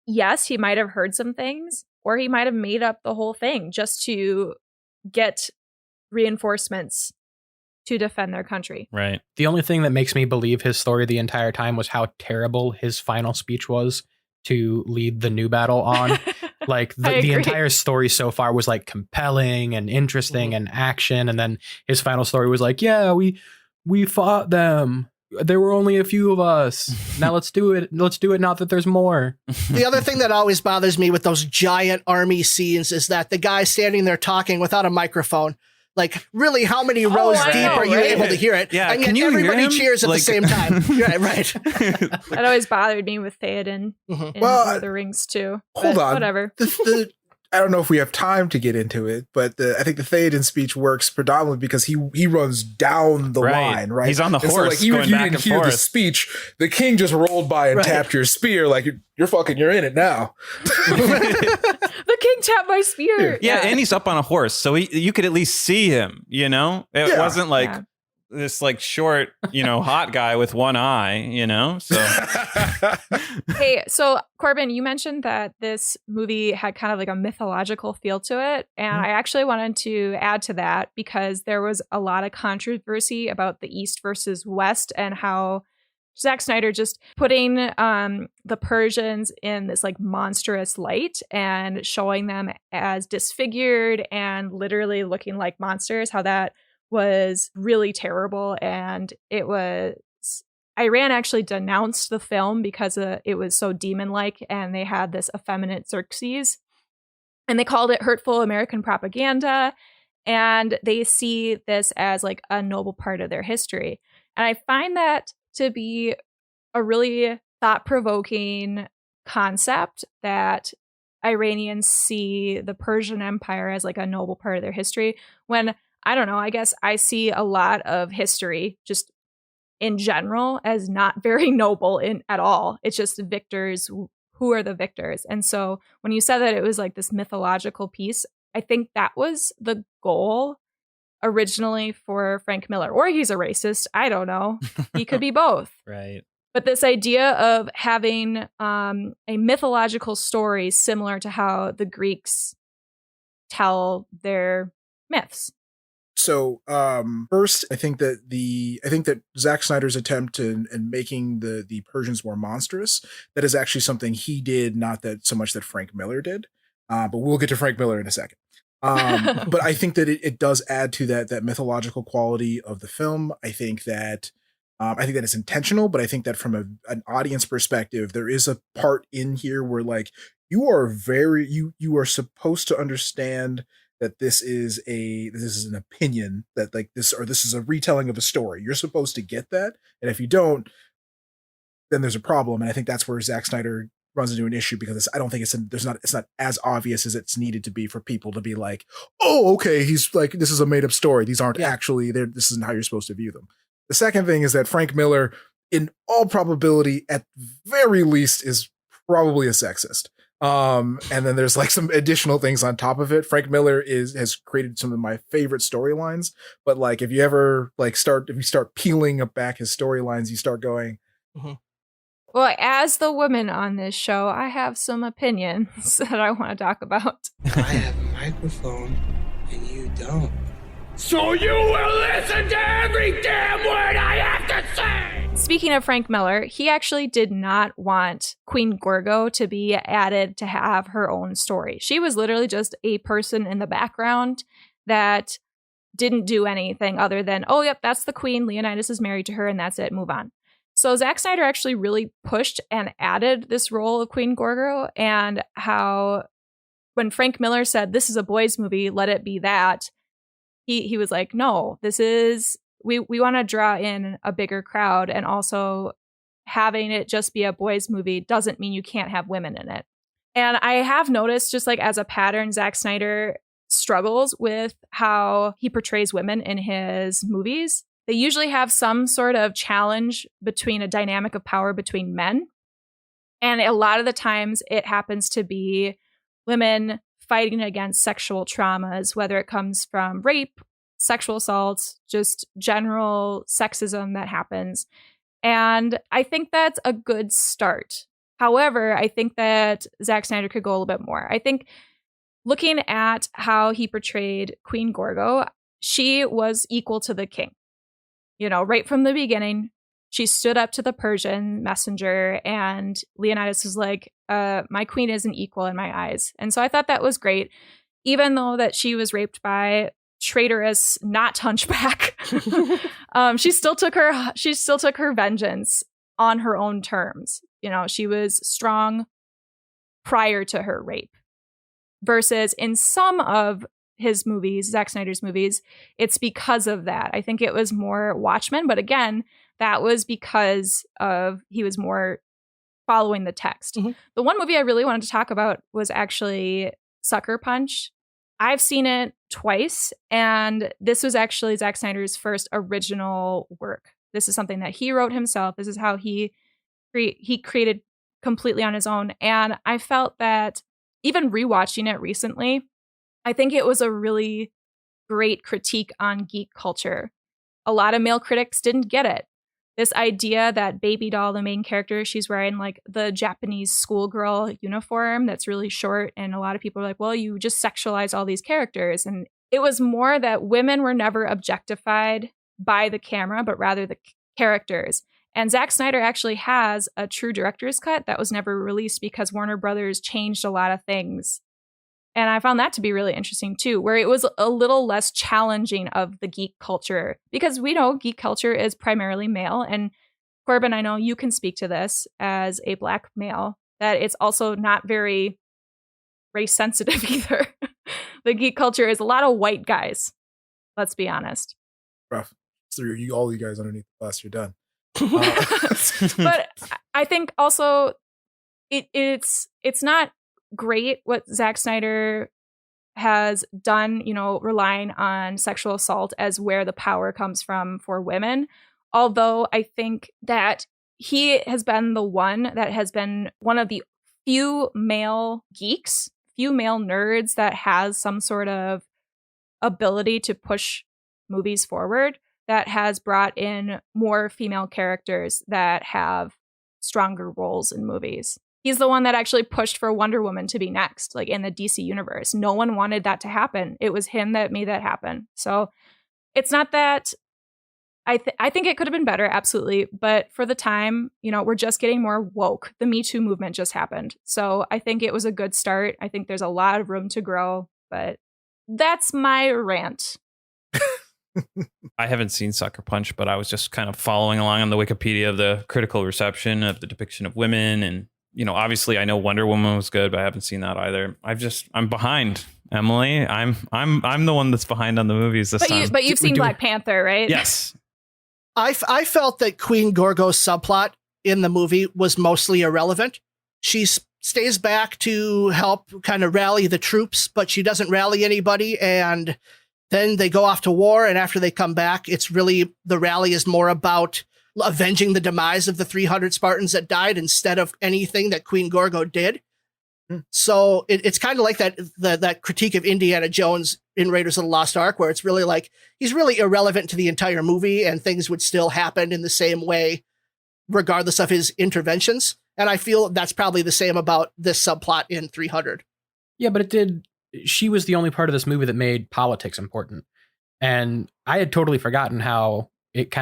yes, he might have heard some things, or he might have made up the whole thing just to get reinforcements to defend their country. Right. The only thing that makes me believe his story the entire time was how terrible his final speech was to lead the new battle on. Like the entire story so far was like compelling and interesting and action. And then his final story was like, yeah, we fought them. There were only a few of us. Now let's do it. Let's do it. Not that there's more. The other thing that always bothers me with those giant army scenes is that the guy standing there talking without a microphone. Like, really, how many rows deep are you able to hear it? Yeah, and can yet you hear everybody him? cheers at the same time. Right. That always bothered me with Theoden in Lord of the Rings too. Hold But on. whatever. I don't know if we have time to get into it, but I think the Theoden speech works predominantly because he runs down the line, right? He's on the And horse, so, like, even going if you back didn't and hear the forth. speech, the king just rolled by and tapped your spear, like you're in it now. The king tapped my spear. Yeah, and he's up on a horse, so you could at least see him. It wasn't like this like short, hot guy with one eye, so Hey, so Corbin, you mentioned that this movie had kind of like a mythological feel to it. And I actually wanted to add to that because there was a lot of controversy about the East versus West and how Zack Snyder just putting the Persians in this like monstrous light and showing them as disfigured and literally looking like monsters, how that was really terrible. And Iran actually denounced the film because it was so demon-like, and they had this effeminate Xerxes, and they called it hurtful American propaganda, and they see this as like a noble part of their history. And I find that to be a really thought-provoking concept, that Iranians see the Persian Empire as like a noble part of their history, when I don't know, I guess I see a lot of history just in general as not very noble at all. It's just victors. Who are the victors? And so when you said that it was like this mythological piece, I think that was the goal originally for Frank Miller. Or he's a racist. I don't know. He could be both. Right. But this idea of having a mythological story similar to how the Greeks tell their myths. So first, I think that Zack Snyder's attempt in making the Persians more monstrous, that is actually something he did, not that so much that Frank Miller did. But we'll get to Frank Miller in a second. But I think that it does add to that mythological quality of the film. I think that it's intentional, but I think that from an audience perspective, there is a part in here where like you are supposed to understand that this is an opinion, that like this is a retelling of a story. You're supposed to get that. And if you don't, then there's a problem. And I think that's where Zack Snyder runs into an issue, because I don't think it's not as obvious as it's needed to be for people to be like, oh, okay, he's like, this is a made up story. These aren't actually there. This isn't how you're supposed to view them. The second thing is that Frank Miller, in all probability, at very least, is probably a sexist. And then there's like some additional things on top of it. Frank Miller has created some of my favorite storylines, but like if you start peeling back his storylines, you start going, Well, as the woman on this show, I have some opinions that I want to talk about. I have a microphone and you don't. So you will listen to every damn word I have to say! Speaking of Frank Miller, he actually did not want Queen Gorgo to be added to have her own story. She was literally just a person in the background that didn't do anything other than, oh, yep, that's the queen. Leonidas is married to her, and that's it. Move on. So Zack Snyder actually really pushed and added this role of Queen Gorgo, and how when Frank Miller said, this is a boys movie, let it be that, he was like, no, this is, we want to draw in a bigger crowd, and also having it just be a boys movie doesn't mean you can't have women in it. And I have noticed, just like as a pattern, Zack Snyder struggles with how he portrays women in his movies. They usually have some sort of challenge between a dynamic of power between men. And a lot of the times it happens to be women fighting against sexual traumas, whether it comes from rape, sexual assaults, just general sexism that happens. And I think that's a good start. However, I think that Zack Snyder could go a little bit more. I think looking at how he portrayed Queen Gorgo, she was equal to the king. You know, right from the beginning, she stood up to the Persian messenger, and Leonidas was like, my queen isn't equal in my eyes. And so I thought that was great, even though that she was raped by traitorous, not hunchback. She still took her vengeance on her own terms. You know, she was strong prior to her rape, versus in some of his movies, Zack Snyder's movies, it's because of that. I think it was more Watchmen, but again, that was because of he was more following the text. Mm-hmm. The one movie I really wanted to talk about was actually Sucker Punch. I've seen it twice, and this was actually Zack Snyder's first original work. This is something that he wrote himself. This is how he created completely on his own. And I felt that even rewatching it recently, I think it was a really great critique on geek culture. a lot of male critics didn't get it. This idea that Baby Doll, the main character, she's wearing like the Japanese schoolgirl uniform that's really short. And a lot of people are like, well, you just sexualize all these characters. And it was more that women were never objectified by the camera, but rather the characters. And Zack Snyder actually has a true director's cut that was never released because Warner Brothers changed a lot of things. And I found that to be really interesting too, where it was a little less challenging of the geek culture, because we know geek culture is primarily male. And Corbin, I know you can speak to this as a Black male, that it's also not very race sensitive either. The geek culture is a lot of white guys. Let's be honest. Rough. So all you guys underneath the bus, you're done. But I think also it's not great what Zack Snyder has done, relying on sexual assault as where the power comes from for women. Although I think that he has been the one that has been one of the few male geeks, few male nerds that has some sort of ability to push movies forward, that has brought in more female characters that have stronger roles in movies. He's the one that actually pushed for Wonder Woman to be next, like in the DC universe. No one wanted that to happen. It was him that made that happen. So it's not that I think it could have been better, absolutely. But for the time, we're just getting more woke. The Me Too movement just happened. So I think it was a good start. I think there's a lot of room to grow, but that's my rant. I haven't seen Sucker Punch, but I was just kind of following along on the Wikipedia of the critical reception of the depiction of women. And, obviously I know Wonder Woman was good, but I haven't seen that either. I'm behind, Emily. I'm the one that's behind on the movies this time. But you've seen Black Panther, right? Yes. I felt that Queen Gorgo's subplot in the movie was mostly irrelevant. She stays back to help kind of rally the troops, but she doesn't rally anybody. And then they go off to war. And after they come back, it's really, the rally is more about avenging the demise of the 300 Spartans that died instead of anything that Queen Gorgo did. So it's kind of like that critique of Indiana Jones in Raiders of the Lost Ark, where it's really like he's really irrelevant to the entire movie and things would still happen in the same way, regardless of his interventions. And I feel that's probably the same about this subplot in 300. Yeah, but she was the only part of this movie that made politics important. And I had totally forgotten how it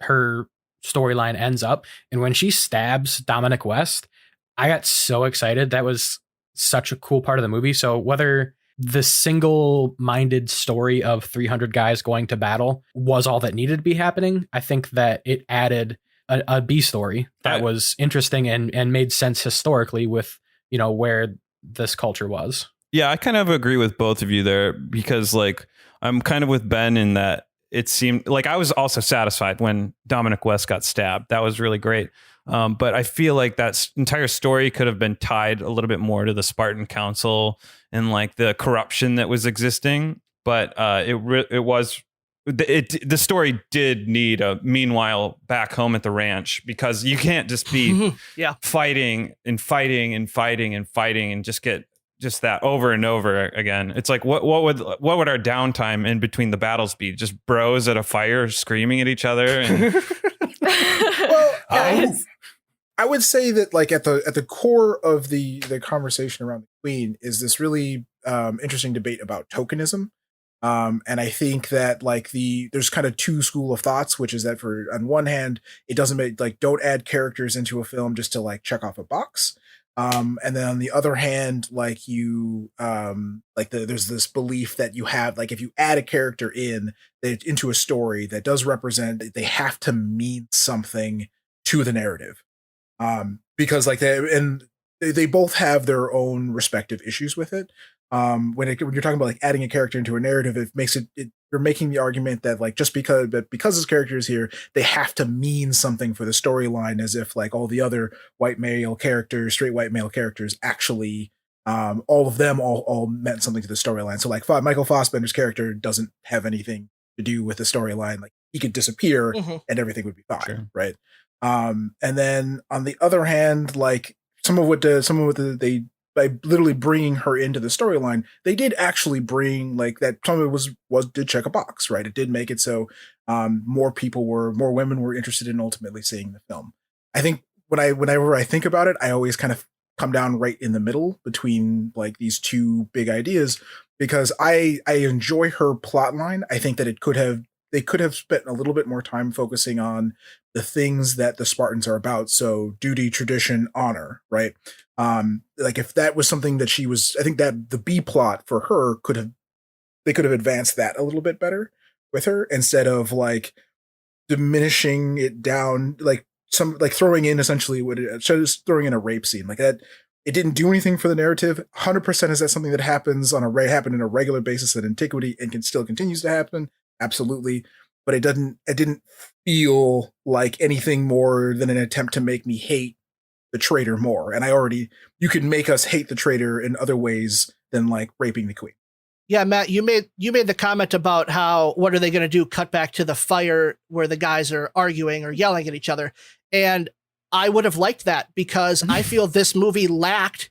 her storyline ends up. And when she stabs Dominic West, I got so excited. That was such a cool part of the movie. So whether the single-minded story of 300 guys going to battle was all that needed to be happening, I think that it added a B story that was interesting and made sense historically with, where this culture was. Yeah, I kind of agree with both of you there, because I'm kind of with Ben in that it seemed like I was also satisfied when Dominic West got stabbed. That was really great. But I feel like that entire story could have been tied a little bit more to the Spartan Council and the corruption that was existing. But the story did need a meanwhile back home at the ranch, because you can't just be fighting and fighting and fighting and fighting and just get just that over and over again. It's like, what would our downtime in between the battles be? Just bros at a fire screaming at each other. And well, I would say that at the core of the conversation around the Queen is this really interesting debate about tokenism. And I think that there's kind of two school of thoughts, which is that on one hand, it doesn't make don't add characters into a film just to check off a box. And then on the other hand, there's this belief that you have, if you add a character into a story that does represent, they have to mean something to the narrative. Because they both have their own respective issues with it. When you're talking about adding a character into a narrative, it makes you're making the argument that just because this character is here, they have to mean something for the storyline, as if all the other straight white male characters actually, all of them all meant something to the storyline. So Michael Fassbender's character doesn't have anything to do with the storyline. He could disappear and everything would be fine. Sure. Right. And then on the other hand, some of what they by literally bringing her into the storyline, they did actually bring like that. Some of it did check a box, right? It did make it so more women were interested in ultimately seeing the film. I think whenever I think about it, I always kind of come down right in the middle between like these two big ideas, because I enjoy her plot line. I think that they could have spent a little bit more time focusing on the things that the Spartans are about. So duty, tradition, honor, right? Like if that was something that I think that the B plot for her they could have advanced that a little bit better with her, instead of like diminishing it down, like throwing in essentially just throwing in a rape scene like that. It didn't do anything for the narrative. 100% is that something that happens happened in a regular basis in antiquity and still continues to happen. Absolutely. But it didn't feel like anything more than an attempt to make me hate the traitor more. And you can make us hate the traitor in other ways than like raping the queen. Yeah, Matt, you made the comment about how, what are they going to do? Cut back to the fire where the guys are arguing or yelling at each other. And I would have liked that, because I feel this movie lacked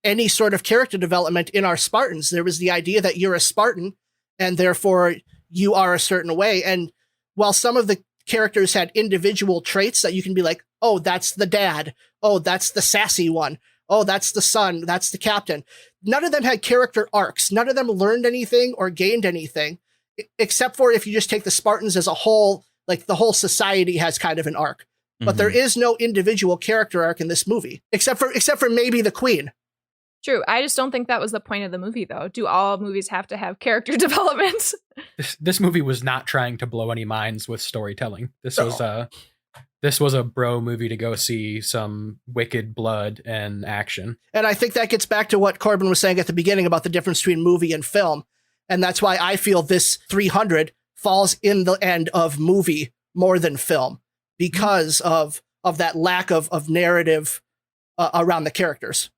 any sort of character development in our Spartans. There was the idea that you're a Spartan and therefore you are a certain way. And while some of the characters had individual traits that you can be like, oh, that's the dad. Oh, that's the sassy one. Oh, that's the son. That's the captain. None of them had character arcs. None of them learned anything or gained anything, except for if you just take the Spartans as a whole, like the whole society has kind of an arc. But there is no individual character arc in this movie, except for maybe the queen. True. I just don't think that was the point of the movie, though. Do all movies have to have character development? This movie was not trying to blow any minds with storytelling. This was a bro movie to go see some wicked blood and action. And I think that gets back to what Corbin was saying at the beginning about the difference between movie and film. And that's why I feel this 300 falls in the end of movie more than film, because of that lack of narrative around the characters.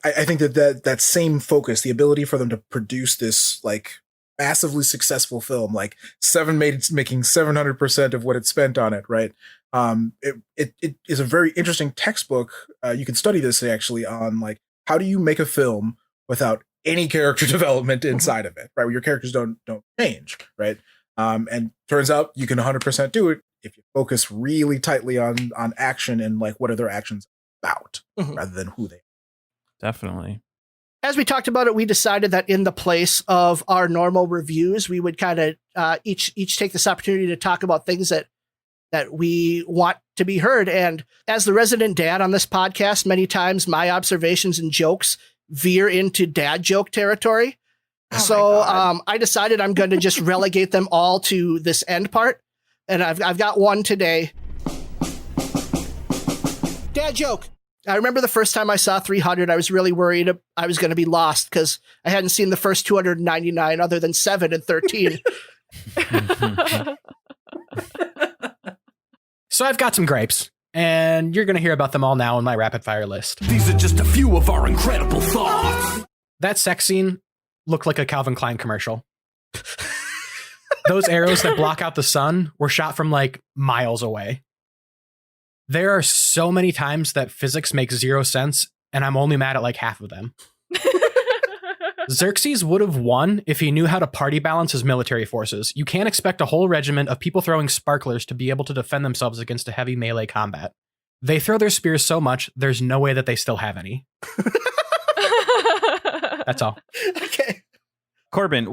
I think that same focus, the ability for them to produce this like massively successful film, like making 700% of what it spent on it, right? It is a very interesting textbook. You can study this actually on like, how do you make a film without any character development inside of it, right? Where your characters don't change, right? And turns out you can 100% do it if you focus really tightly on action and like what are their actions about, rather than who they are. Definitely. As we talked about it, we decided that in the place of our normal reviews, we would kind of each take this opportunity to talk about things that we want to be heard. And as the resident dad on this podcast, many times my observations and jokes veer into dad joke territory. So I decided I'm going to just relegate them all to this end part. And I've got one today. Dad joke. I remember the first time I saw 300, I was really worried I was going to be lost because I hadn't seen the first 299 other than 7 and 13. So I've got some grapes, and you're going to hear about them all now in my rapid fire list. These are just a few of our incredible thoughts. That sex scene looked like a Calvin Klein commercial. Those arrows that block out the sun were shot from like miles away. There are so many times that physics makes zero sense, and I'm only mad at like half of them. Xerxes would have won if he knew how to party balance his military forces. You can't expect a whole regiment of people throwing sparklers to be able to defend themselves against a heavy melee combat. They throw their spears so much, there's no way that they still have any. That's all. Okay. Corbin,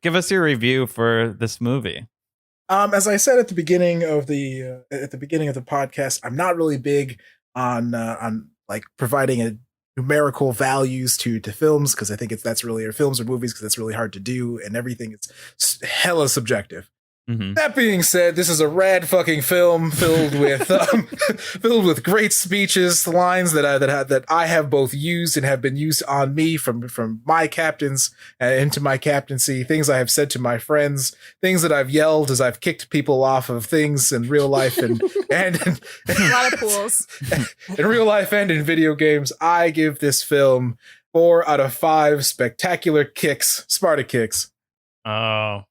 give us your review for this movie? As I said at the beginning of the podcast, I'm not really big on like providing a numerical values to films, because I think that's really, or films or movies, because that's really hard to do, and everything is hella subjective. Mm-hmm. That being said, this is a rad fucking film filled with great speeches, lines that I have both used and have been used on me from my captains into my captaincy, things I have said to my friends, things that I've yelled as I've kicked people off of things in real life and a lot of pools in real life and in video games. I give this film 4 out of 5 spectacular kicks, Sparta kicks. Oh.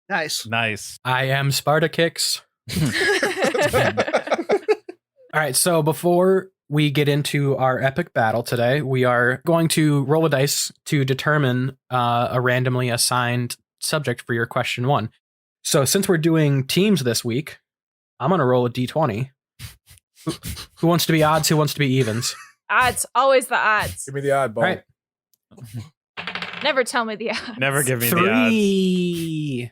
Nice. I am Spartakix. All right, so before we get into our epic battle today, we are going to roll a dice to determine a randomly assigned subject for your question 1. So since we're doing teams this week, I'm going to roll a d20. Who wants to be odds? Who wants to be evens? Odds. Always the odds. Give me the oddball. All right. Never tell me the odds. Never give me 3.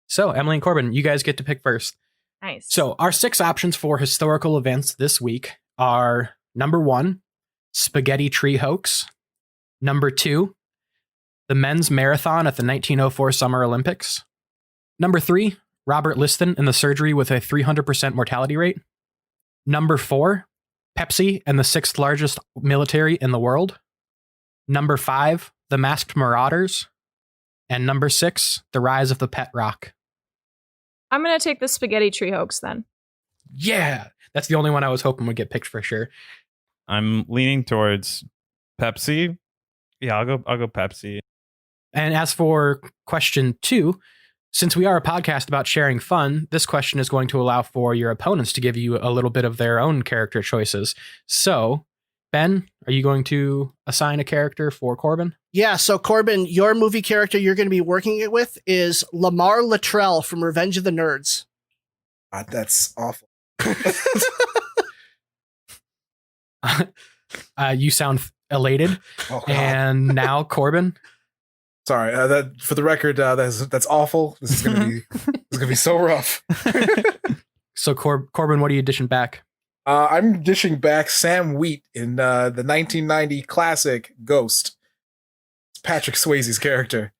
So, Emily and Corbin, you guys get to pick first. Nice. So, our 6 options for historical events this week are number 1, Spaghetti Tree Hoax. Number 2, the men's marathon at the 1904 Summer Olympics. Number 3, Robert Liston in the surgery with a 300% mortality rate. Number 4, Pepsi and the 6th largest military in the world. Number 5, the Masked Marauders. And number 6, the rise of the pet rock. I'm going to take the Spaghetti Tree Hoax then. Yeah, that's the only one I was hoping would get picked for sure. I'm leaning towards Pepsi. Yeah, I'll go Pepsi. And as for question 2, since we are a podcast about sharing fun, this question is going to allow for your opponents to give you a little bit of their own character choices. So, Ben, are you going to assign a character for Corbin? Yeah, so Corbin, your movie character you're going to be working it with is Lamar Luttrell from Revenge of the Nerds. God, that's awful. You sound elated. Oh, God. And now, Corbin. Sorry, that for the record, that's awful. This is gonna be so rough. So, Corbin, what are you dishing back? I'm dishing back Sam Wheat in the 1990 classic Ghost. It's Patrick Swayze's character.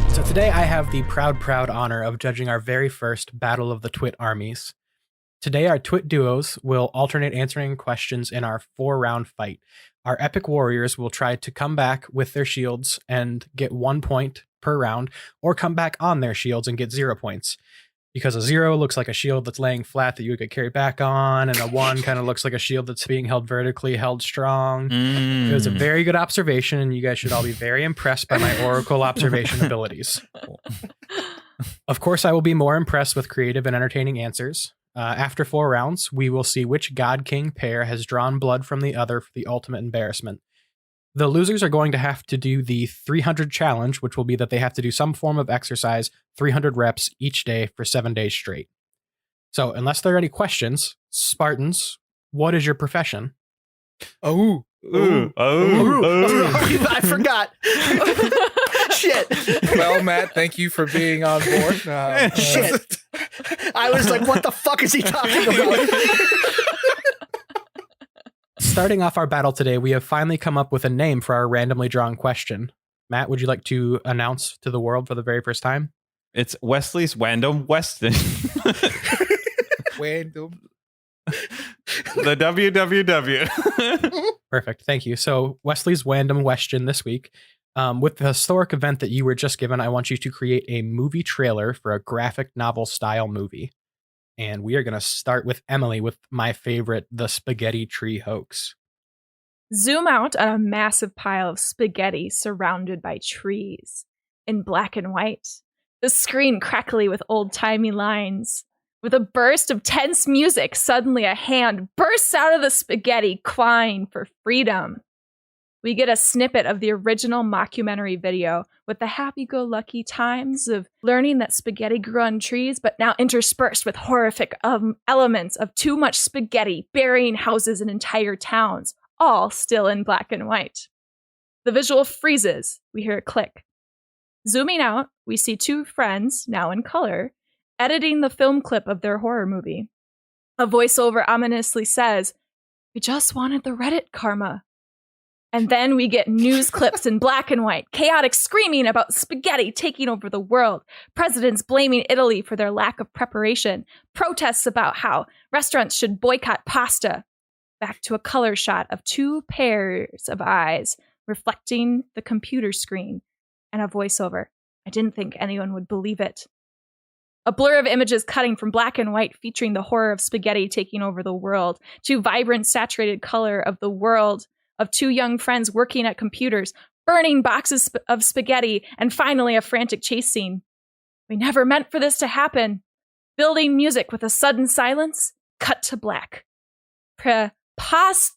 So today I have the proud honor of judging our very first Battle of the Twit Armies. Today our Twit duos will alternate answering questions in our 4-round fight. Our epic warriors will try to come back with their shields and get 1 point per round, or come back on their shields and get 0 points. Because a 0 looks like a shield that's laying flat that you would get carried back on, and a 1 kind of looks like a shield that's being held vertically, held strong. It was a very good observation, and you guys should all be very impressed by my Oracle observation abilities. Of course, I will be more impressed with creative and entertaining answers. After 4 rounds, we will see which God King pair has drawn blood from the other for the ultimate embarrassment. The losers are going to have to do the 300 challenge, which will be that they have to do some form of exercise, 300 reps each day for 7 days straight. So, unless there are any questions, Spartans, what is your profession? I forgot. Shit. Well, Matt, thank you for being on board. Shit. I was like, what the fuck is he talking about? Starting off our battle today, we have finally come up with a name for our randomly drawn question. Matt, would you like to announce to the world for the very first time? It's Wesley's Wandom Weston. Wandom. The WWW. Perfect. Thank you. So Wesley's Wandom Weston this week. With the historic event that you were just given, I want you to create a movie trailer for a graphic novel style movie. And we are going to start with Emily with my favorite, the Spaghetti Tree Hoax. Zoom out on a massive pile of spaghetti surrounded by trees in black and white. The screen crackly with old-timey lines. With a burst of tense music, suddenly a hand bursts out of the spaghetti, crying for freedom. We get a snippet of the original mockumentary video with the happy-go-lucky times of learning that spaghetti grew on trees, but now interspersed with horrific elements of too much spaghetti burying houses and entire towns, all still in black and white. The visual freezes. We hear a click. Zooming out, we see 2 friends, now in color, editing the film clip of their horror movie. A voiceover ominously says, "We just wanted the Reddit karma." And then we get news clips in black and white, chaotic screaming about spaghetti taking over the world, presidents blaming Italy for their lack of preparation, protests about how restaurants should boycott pasta. Back to a color shot of 2 pairs of eyes reflecting the computer screen, and a voiceover. I didn't think anyone would believe it. A blur of images cutting from black and white featuring the horror of spaghetti taking over the world, to vibrant saturated color of the world of 2 young friends working at computers, burning boxes of spaghetti, and finally a frantic chase scene. We never meant for this to happen. Building music with a sudden silence, cut to black. Preposterous.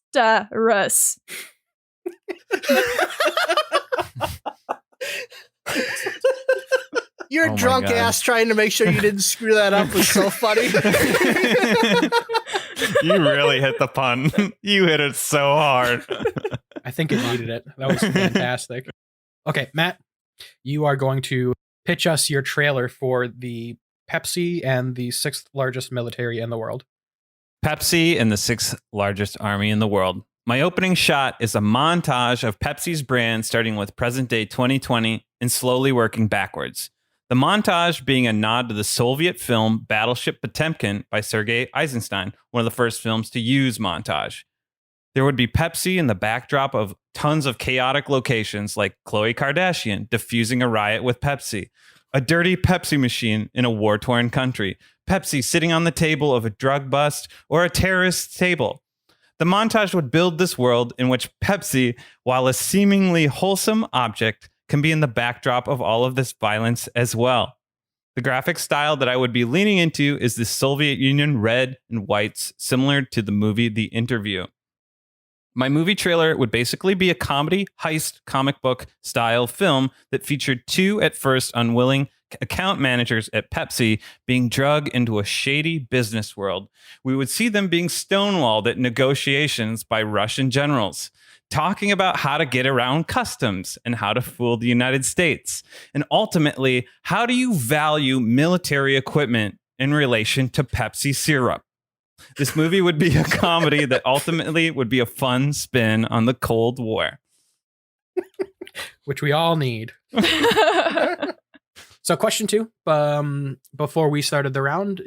Your Oh my drunk God. ass trying to make sure you didn't screw that up was so funny. You really hit the pun. You hit it so hard. I think it needed it. That was fantastic. Okay, Matt, you are going to pitch us your trailer for the Pepsi and the 6th largest military in the world. Pepsi and the 6th largest army in the world. My opening shot is a montage of Pepsi's brand starting with present day 2020 and slowly working backwards. The montage being a nod to the Soviet film Battleship Potemkin by Sergei Eisenstein, one of the first films to use montage. There would be Pepsi in the backdrop of tons of chaotic locations like Khloe Kardashian diffusing a riot with Pepsi, a dirty Pepsi machine in a war-torn country, Pepsi sitting on the table of a drug bust or a terrorist table. The montage would build this world in which Pepsi, while a seemingly wholesome object, can be in the backdrop of all of this violence as well. The graphic style that I would be leaning into is the Soviet Union red and whites, similar to the movie The Interview. My movie trailer would basically be a comedy, heist, comic book style film that featured two at first unwilling account managers at Pepsi being drugged into a shady business world. We would see them being stonewalled at negotiations by Russian generals, talking about how to get around customs and how to fool the United States. And ultimately, how do you value military equipment in relation to Pepsi syrup? This movie would be a comedy that ultimately would be a fun spin on the Cold War. Which we all need. So question 2, before we started the round,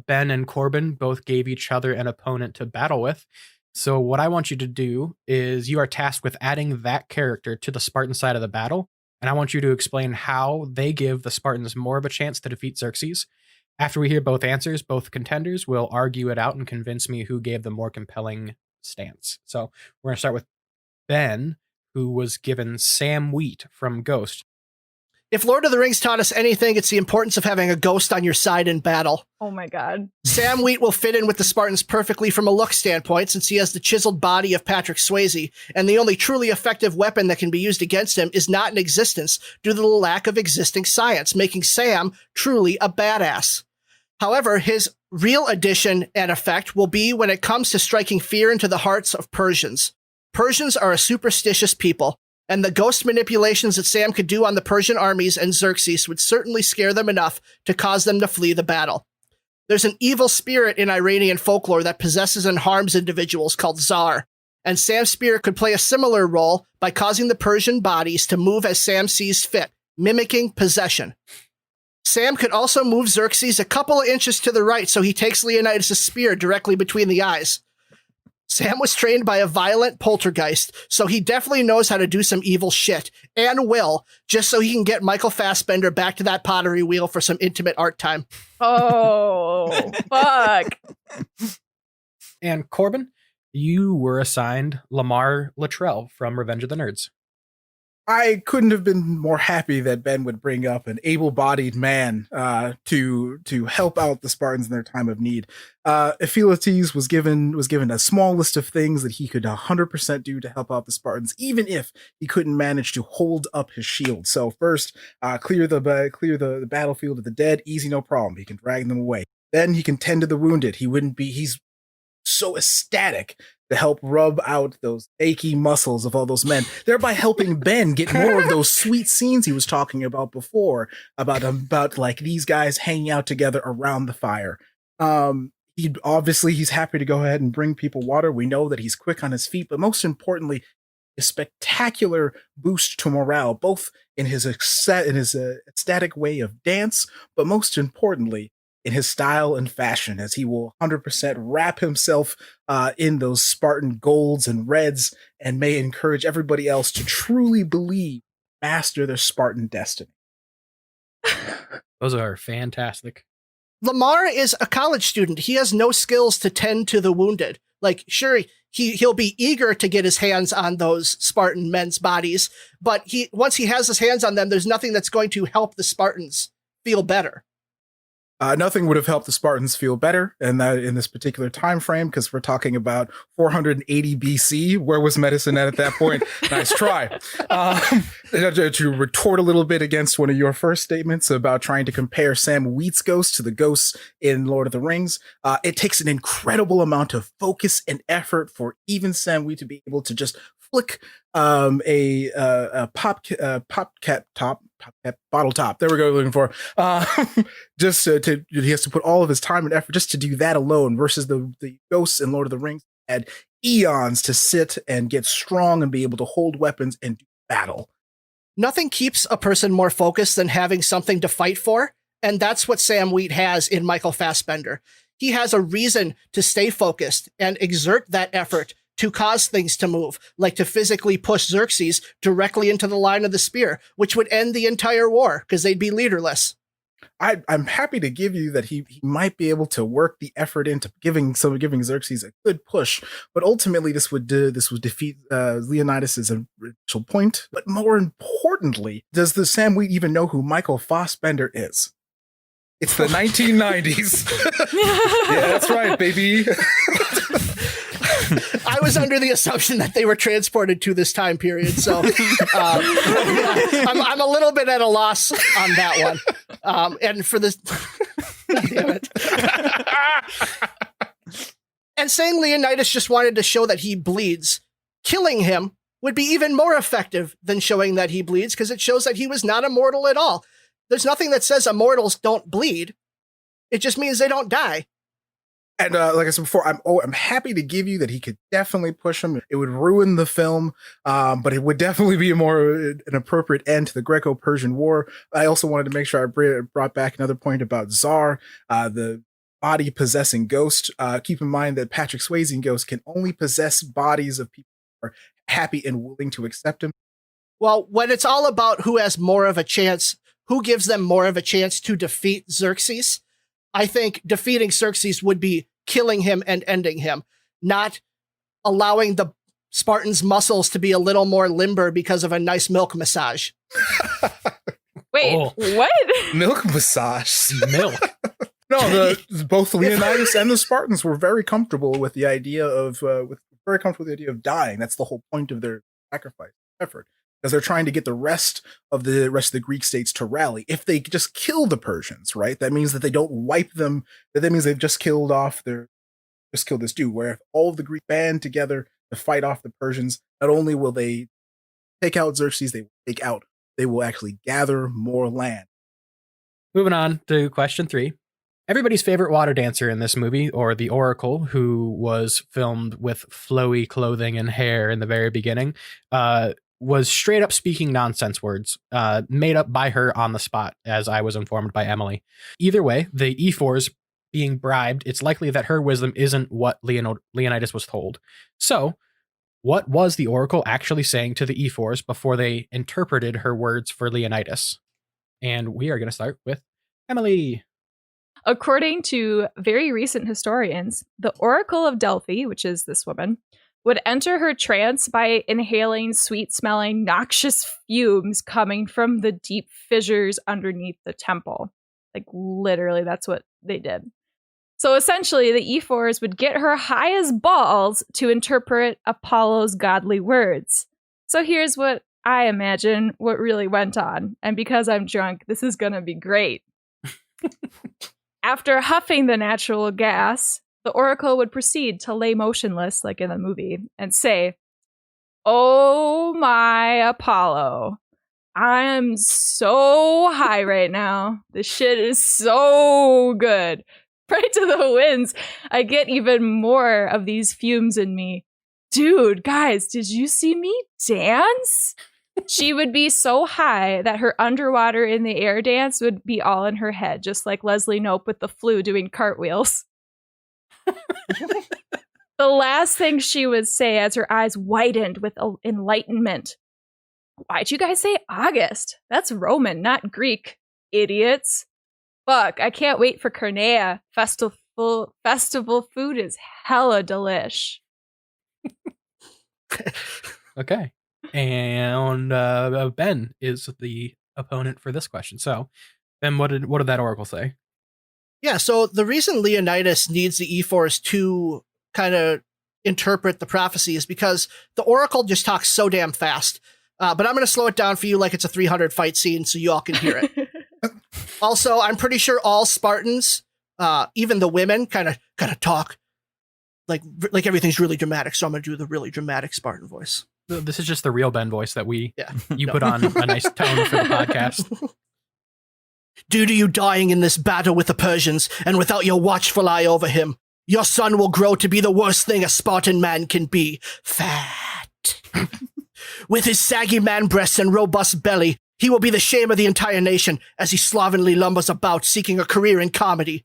Ben and Corbin both gave each other an opponent to battle with. So what I want you to do is you are tasked with adding that character to the Spartan side of the battle. And I want you to explain how they give the Spartans more of a chance to defeat Xerxes. After we hear both answers, both contenders will argue it out and convince me who gave the more compelling stance. So we're going to start with Ben, who was given Sam Wheat from Ghost. If Lord of the Rings taught us anything, it's the importance of having a ghost on your side in battle. Oh my God. Sam Wheat will fit in with the Spartans perfectly from a look standpoint, since he has the chiseled body of Patrick Swayze, and the only truly effective weapon that can be used against him is not in existence due to the lack of existing science, making Sam truly a badass. However, his real addition and effect will be when it comes to striking fear into the hearts of Persians. Persians are a superstitious people, and the ghost manipulations that Sam could do on the Persian armies and Xerxes would certainly scare them enough to cause them to flee the battle. There's an evil spirit in Iranian folklore that possesses and harms individuals called Tsar, and Sam's spirit could play a similar role by causing the Persian bodies to move as Sam sees fit, mimicking possession. Sam could also move Xerxes a couple of inches to the right so he takes Leonidas' spear directly between the eyes. Sam was trained by a violent poltergeist, so he definitely knows how to do some evil shit, and will, just so he can get Michael Fassbender back to that pottery wheel for some intimate art time. Oh, fuck. And Corbin, you were assigned Lamar Luttrell from Revenge of the Nerds. I couldn't have been more happy that Ben would bring up an able-bodied man to help out the Spartans in their time of need. Ephialtes was given a small list of things that he could 100% do to help out the Spartans, even if he couldn't manage to hold up his shield. So first, clear the battlefield of the dead, easy, no problem. He can drag them away. Then he can tend to the wounded. He's so ecstatic to help rub out those achy muscles of all those men, thereby helping Ben get more of those sweet scenes he was talking about before, about like these guys hanging out together around the fire. He's happy to go ahead and bring people water. We know that he's quick on his feet, but most importantly, a spectacular boost to morale, both in his ecstatic way of dance, but most importantly, in his style and fashion, as he will 100% wrap himself in those Spartan golds and reds, and may encourage everybody else to truly believe, master their Spartan destiny. Those are fantastic. Lamar is a college student. He has no skills to tend to the wounded. Like, sure, he'll be eager to get his hands on those Spartan men's bodies, but once he has his hands on them, there's nothing that's going to help the Spartans feel better. Nothing would have helped the Spartans feel better in this particular time frame, because we're talking about 480 BC. Where was medicine at that point? Nice try. To retort a little bit against one of your first statements about trying to compare Sam Wheat's ghost to the ghosts in Lord of the Rings, it takes an incredible amount of focus and effort for even Sam Wheat to be able to just flick a pop cap bottle top. There we go. Looking for just he has to put all of his time and effort just to do that alone. Versus the ghosts in Lord of the Rings had eons to sit and get strong and be able to hold weapons and do battle. Nothing keeps a person more focused than having something to fight for, and that's what Sam Wheat has in Michael Fassbender. He has a reason to stay focused and exert that effort to cause things to move, like to physically push Xerxes directly into the line of the spear, which would end the entire war because they'd be leaderless. I'm happy to give you that he might be able to work the effort into giving Xerxes a good push, but ultimately this would defeat Leonidas' initial point. But more importantly, does the Sam Wheat even know who Michael Fassbender is? It's the 1990s. Yeah, that's right, baby. I was under the assumption that they were transported to this time period, so I'm a little bit at a loss on that one. And for this, damn it. And saying Leonidas just wanted to show that he bleeds, killing him would be even more effective than showing that he bleeds, because it shows that he was not immortal at all. There's nothing that says immortals don't bleed. It just means they don't die. And like I said before, I'm happy to give you that he could definitely push him. It would ruin the film, but it would definitely be an appropriate end to the Greco-Persian War. I also wanted to make sure I brought back another point about Tsar, the body possessing ghost. Keep in mind that Patrick Swayze ghost can only possess bodies of people who are happy and willing to accept him. Well, when it's all about who has more of a chance, who gives them more of a chance to defeat Xerxes, I think defeating Xerxes would be killing him and ending him, not allowing the Spartans' muscles to be a little more limber because of a nice milk massage. Wait, what? Milk massage? Milk. No, both Leonidas and the Spartans were very comfortable with the idea of dying. That's the whole point of their sacrifice effort, because they're trying to get the rest of the Greek states to rally. If they just kill the Persians, right, that means that they don't wipe them. That means they've just killed this dude. Where if all of the Greek band together to fight off the Persians, not only will they take out Xerxes, they will actually gather more land. Moving on to question 3. Everybody's favorite water dancer in this movie, or the Oracle, who was filmed with flowy clothing and hair in the very beginning, was straight up speaking nonsense words, made up by her on the spot, as I was informed by Emily. Either way, the E4s being bribed, it's likely that her wisdom isn't what Leonidas was told. So, what was the Oracle actually saying to the E4s before they interpreted her words for Leonidas? And we are going to start with Emily. According to very recent historians, the Oracle of Delphi, which is this woman, would enter her trance by inhaling sweet-smelling, noxious fumes coming from the deep fissures underneath the temple. Like, literally, that's what they did. So essentially, the E4s would get her high as balls to interpret Apollo's godly words. So here's what I imagine what really went on. And because I'm drunk, this is going to be great. After huffing the natural gas, the Oracle would proceed to lay motionless, like in the movie, and say, "Oh my Apollo, I am so high right now. This shit is so good. Pray to the winds. I get even more of these fumes in me. Dude, guys, did you see me dance?" She would be so high that her underwater in the air dance would be all in her head, just like Leslie Knope with the flu doing cartwheels. The last thing she would say as her eyes widened with enlightenment: "Why'd you guys say August? That's Roman, not Greek, idiots. Fuck, I can't wait for Carnea. Festival food is hella delish." Okay. And Ben is the opponent for this question. So, Ben, what did that oracle say? Yeah, so the reason Leonidas needs the E-Force to kind of interpret the prophecy is because the oracle just talks so damn fast. But I'm going to slow it down for you like it's a 300 fight scene so you all can hear it. Also, I'm pretty sure all Spartans, even the women, kind of talk like everything's really dramatic. So I'm going to do the really dramatic Spartan voice. This is just the real Ben voice that you No. put on a nice tone for the podcast. Due to you dying in this battle with the Persians, and without your watchful eye over him, your son will grow to be the worst thing a Spartan man can be. Fat. With his saggy man breasts and robust belly, he will be the shame of the entire nation as he slovenly lumbers about seeking a career in comedy.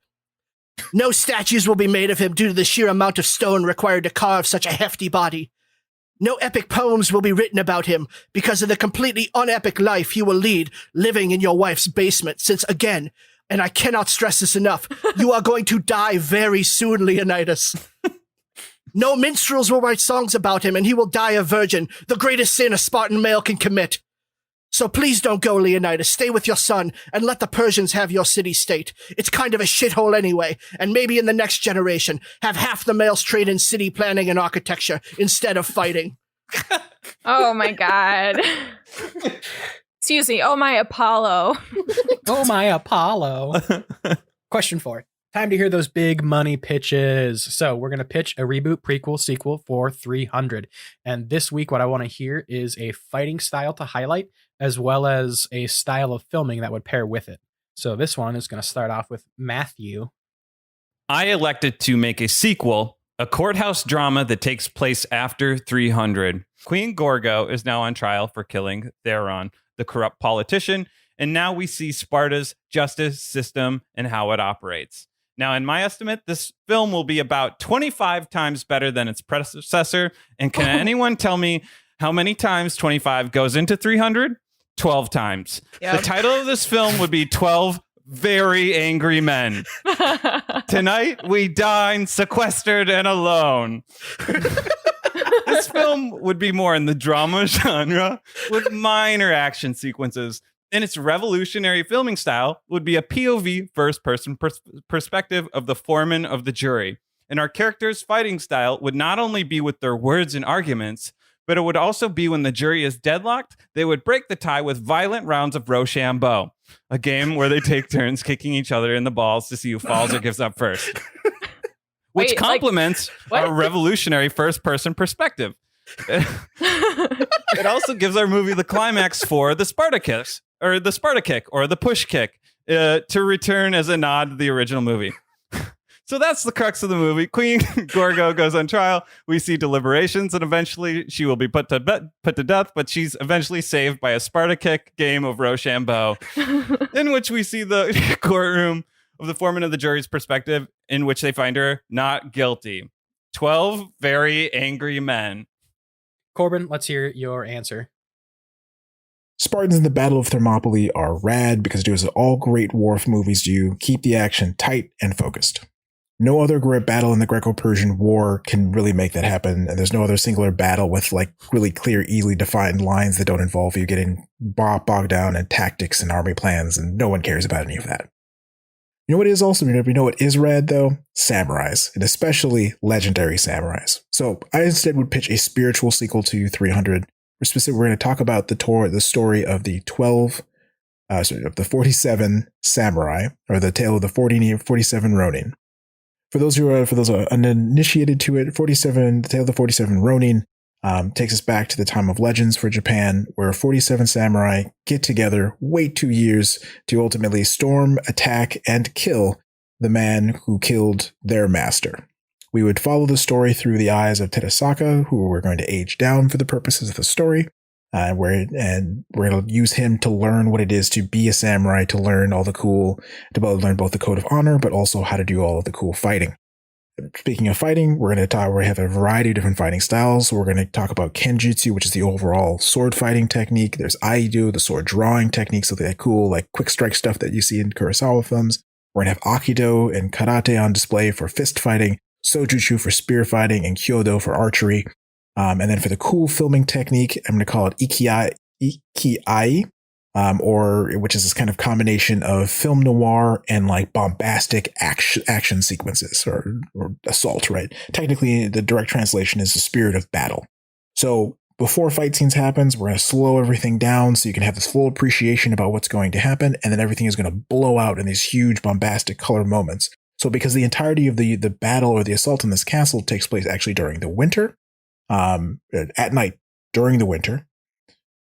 No statues will be made of him due to the sheer amount of stone required to carve such a hefty body. No epic poems will be written about him because of the completely unepic life he will lead living in your wife's basement since, again, and I cannot stress this enough, you are going to die very soon, Leonidas. No minstrels will write songs about him and he will die a virgin, the greatest sin a Spartan male can commit. So please don't go, Leonidas. Stay with your son and let the Persians have your city-state. It's kind of a shithole anyway, and maybe in the next generation, have half the males trained in city planning and architecture instead of fighting. Oh my God. Excuse me. Oh my Apollo. Oh my Apollo. Question 4. Time to hear those big money pitches. So we're going to pitch a reboot, prequel, sequel for 300. And this week, what I want to hear is a fighting style to highlight, as well as a style of filming that would pair with it. So this one is going to start off with Matthew. I elected to make a sequel, a courthouse drama that takes place after 300. Queen Gorgo is now on trial for killing Theron, the corrupt politician, and now we see Sparta's justice system and how it operates. Now, in my estimate, this film will be about 25 times better than its predecessor. And can anyone tell me how many times 25 goes into 300? 12 times. Yep. The title of this film would be 12 Very Angry Men. Tonight, we dine sequestered and alone. This film would be more in the drama genre with minor action sequences. And its revolutionary filming style would be a POV first-person perspective of the foreman of the jury. And our characters' fighting style would not only be with their words and arguments, but it would also be when the jury is deadlocked, they would break the tie with violent rounds of Rochambeau, a game where they take turns kicking each other in the balls to see who falls or gives up first. Which Wait, complements our revolutionary first-person perspective. It also gives our movie the climax for the Spartacus, or the Sparta kick, or the push kick, to return as a nod to the original movie. So that's the crux of the movie. Queen Gorgo goes on trial. We see deliberations, and eventually she will be put to death, but she's eventually saved by a Sparta kick game of Rochambeau, in which we see the courtroom of the foreman of the jury's perspective, in which they find her not guilty. 12 very angry men. Corbin, let's hear your answer. Spartans in the Battle of Thermopylae are rad because it does what all great war movies do, keep the action tight and focused. No other great battle in the Greco-Persian War can really make that happen, and there's no other singular battle with like really clear, easily defined lines that don't involve you getting bogged down in tactics and army plans, and no one cares about any of that. You know what is also, you know what is rad though? Samurais, and especially legendary samurais. So I instead would pitch a spiritual sequel to 300. We're going to talk about the story of the 47 samurai, or the tale of the 47 Ronin. For those who are uninitiated to it, the tale of the 47 Ronin takes us back to the time of legends for Japan, where 47 samurai get together, wait 2 years to ultimately storm, attack, and kill the man who killed their master. We would follow the story through the eyes of Tedasaka, who we're going to age down for the purposes of the story. We're going to use him to learn what it is to be a samurai, to learn all the cool, to learn both the code of honor, but also how to do all of the cool fighting. Speaking of fighting, we have a variety of different fighting styles. We're going to talk about Kenjutsu, which is the overall sword fighting technique. There's Aido, the sword drawing technique, so that cool, like quick strike stuff that you see in Kurosawa films. We're going to have Aikido and Karate on display for fist fighting, Sojutsu for spear fighting, and Kyodo for archery. And then for the cool filming technique, I'm going to call it Ikiai, or which is this kind of combination of film noir and like bombastic action sequences or assault, right? Technically, the direct translation is the spirit of battle. So before fight scenes happens, we're going to slow everything down so you can have this full appreciation about what's going to happen. And then everything is going to blow out in these huge bombastic color moments. So because the entirety of the battle or the assault in this castle takes place actually during the winter, at night during the winter,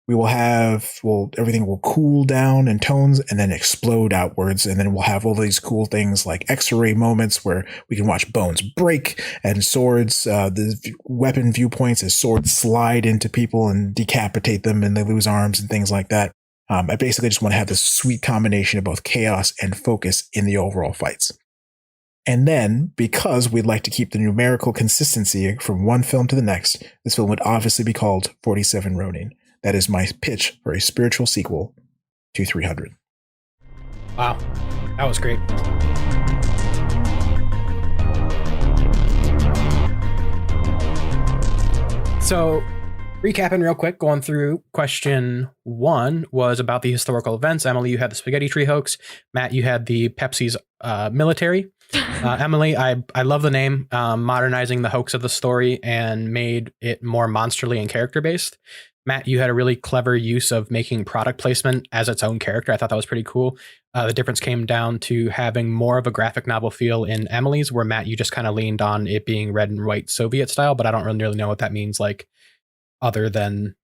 we will have, everything will cool down in tones and then explode outwards. And then we'll have all these cool things like X-ray moments where we can watch bones break and swords, the weapon viewpoints as swords slide into people and decapitate them and they lose arms and things like that. I basically just want to have this sweet combination of both chaos and focus in the overall fights. And then, because we'd like to keep the numerical consistency from one film to the next, this film would obviously be called 47 Ronin. That is my pitch for a spiritual sequel to 300. Wow, that was great. So, recapping real quick, going through question 1 was about the historical events. Emily, you had the spaghetti tree hoax. Matt, you had the Pepsi's military. Emily, I love the name, modernizing the hoax of the story and made it more monsterly and character-based. Matt, you had a really clever use of making product placement as its own character. I thought that was pretty cool. The difference came down to having more of a graphic novel feel in Emily's, where Matt, you just kind of leaned on it being red and white Soviet style, but I don't really know what that means, like, other than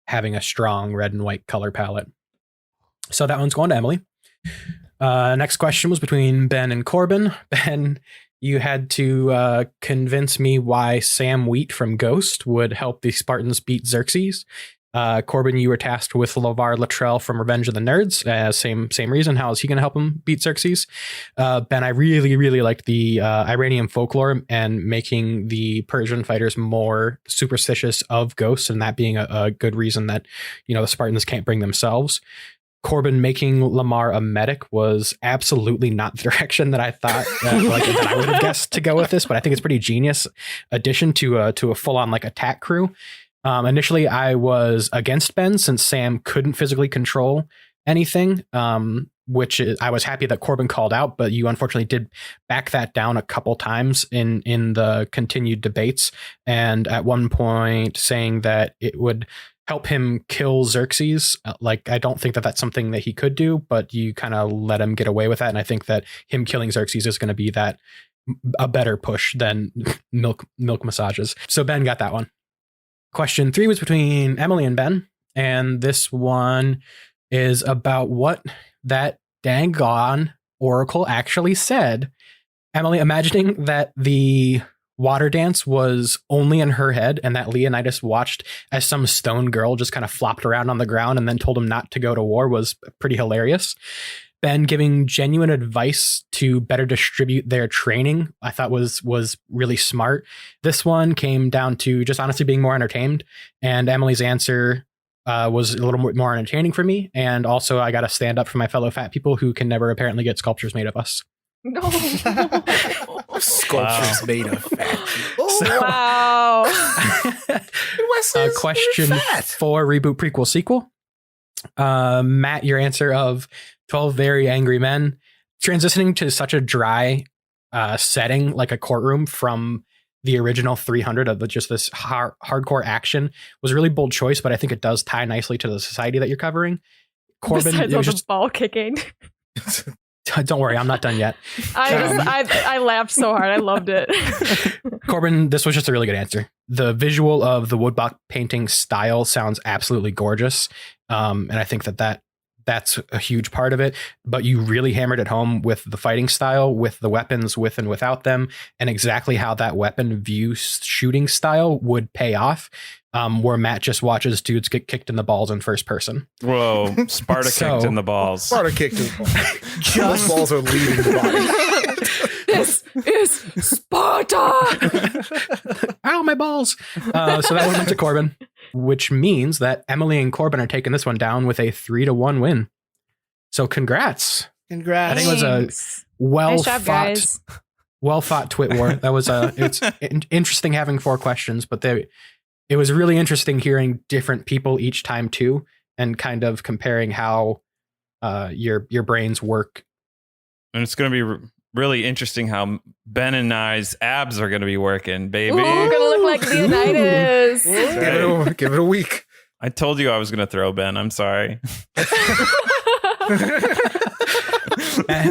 having a strong red and white color palette. So that one's going to Emily. Next question was between Ben and Corbin. Ben, you had to convince me why Sam Wheat from Ghost would help the Spartans beat Xerxes. Corbin, you were tasked with LeVar Luttrell from Revenge of the Nerds. Same reason. How is he going to help him beat Xerxes? Ben, I really liked the Iranian folklore and making the Persian fighters more superstitious of ghosts, and that being a good reason that, the Spartans can't bring themselves. Corbin, making Lamar a medic was absolutely not the direction that I thought that I would have guessed to go with this, but I think it's pretty genius addition to a full-on like attack crew. Initially, I was against Ben since Sam couldn't physically control anything, which I was happy that Corbin called out, but you unfortunately did back that down a couple times in the continued debates, and at one point saying that it would help him kill Xerxes. I don't think that that's something that he could do, but you kind of let him get away with that. And I think that him killing Xerxes is going to be a better push than milk massages. So Ben got that one. Question 3 was between Emily and Ben. And this one is about what that dang on oracle actually said. Emily, imagining that the water dance was only in her head and that Leonidas watched as some stone girl just kind of flopped around on the ground and then told him not to go to war was pretty hilarious. Ben giving genuine advice to better distribute their training, I thought was really smart. This one came down to just honestly being more entertained, and Emily's answer was a little more entertaining for me. And also I got to stand up for my fellow fat people who can never apparently get sculptures made of us. No. Sculptures made of fat people. Wow. Question 4, reboot, prequel, sequel. Matt, your answer of 12 Very Angry Men, transitioning to such a dry setting like a courtroom from the original 300 of just this hardcore action was a really bold choice, but I think it does tie nicely to the society that you're covering. Corbin, besides all the ball kicking. Don't worry, I'm not done yet. I laughed so hard. I loved it. Corbin, this was just a really good answer. The visual of the woodblock painting style sounds absolutely gorgeous. And I think that's a huge part of it. But you really hammered it home with the fighting style, with the weapons, with and without them, and exactly how that weapon view shooting style would pay off. Where Matt just watches dudes get kicked in the balls in first person. Whoa, Sparta kicked in the balls. Sparta kicked in the balls. Those balls are leaving the body. This is Sparta! Ow, my balls! So that one went to Corbin, which means that Emily and Corbin are taking this one down with a 3-1 win. So congrats. Congrats. I think it was a well-fought twit war. That was it's interesting having 4 questions, but it was really interesting hearing different people each time too, and kind of comparing how your brains work. And it's going to be really interesting how Ben and I's abs are going to be working, baby. Ooh, we're gonna look like Leonidas. Give it a week. I told you I was going to throw Ben. I'm sorry.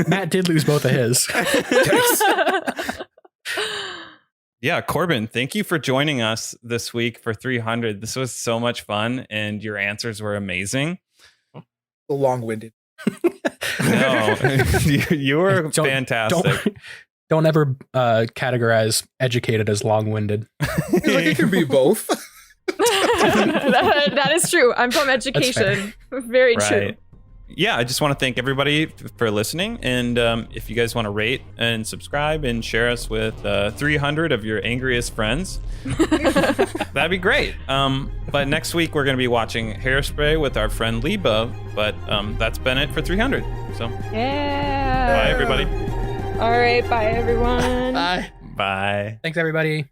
Matt did lose both of his. Yeah, Corbin, thank you for joining us this week for 300. This was so much fun, and your answers were amazing. Long-winded. No, you were fantastic. Don't ever categorize educated as long-winded. Like it can be both. That is true. I'm from education. Very true. Yeah, I just want to thank everybody for listening. And if you guys want to rate and subscribe and share us with 300 of your angriest friends, that'd be great. But next week, we're going to be watching Hairspray with our friend Liba. But that's been it for 300. So, yeah. Bye, everybody. All right. Bye, everyone. Bye. Bye. Thanks, everybody.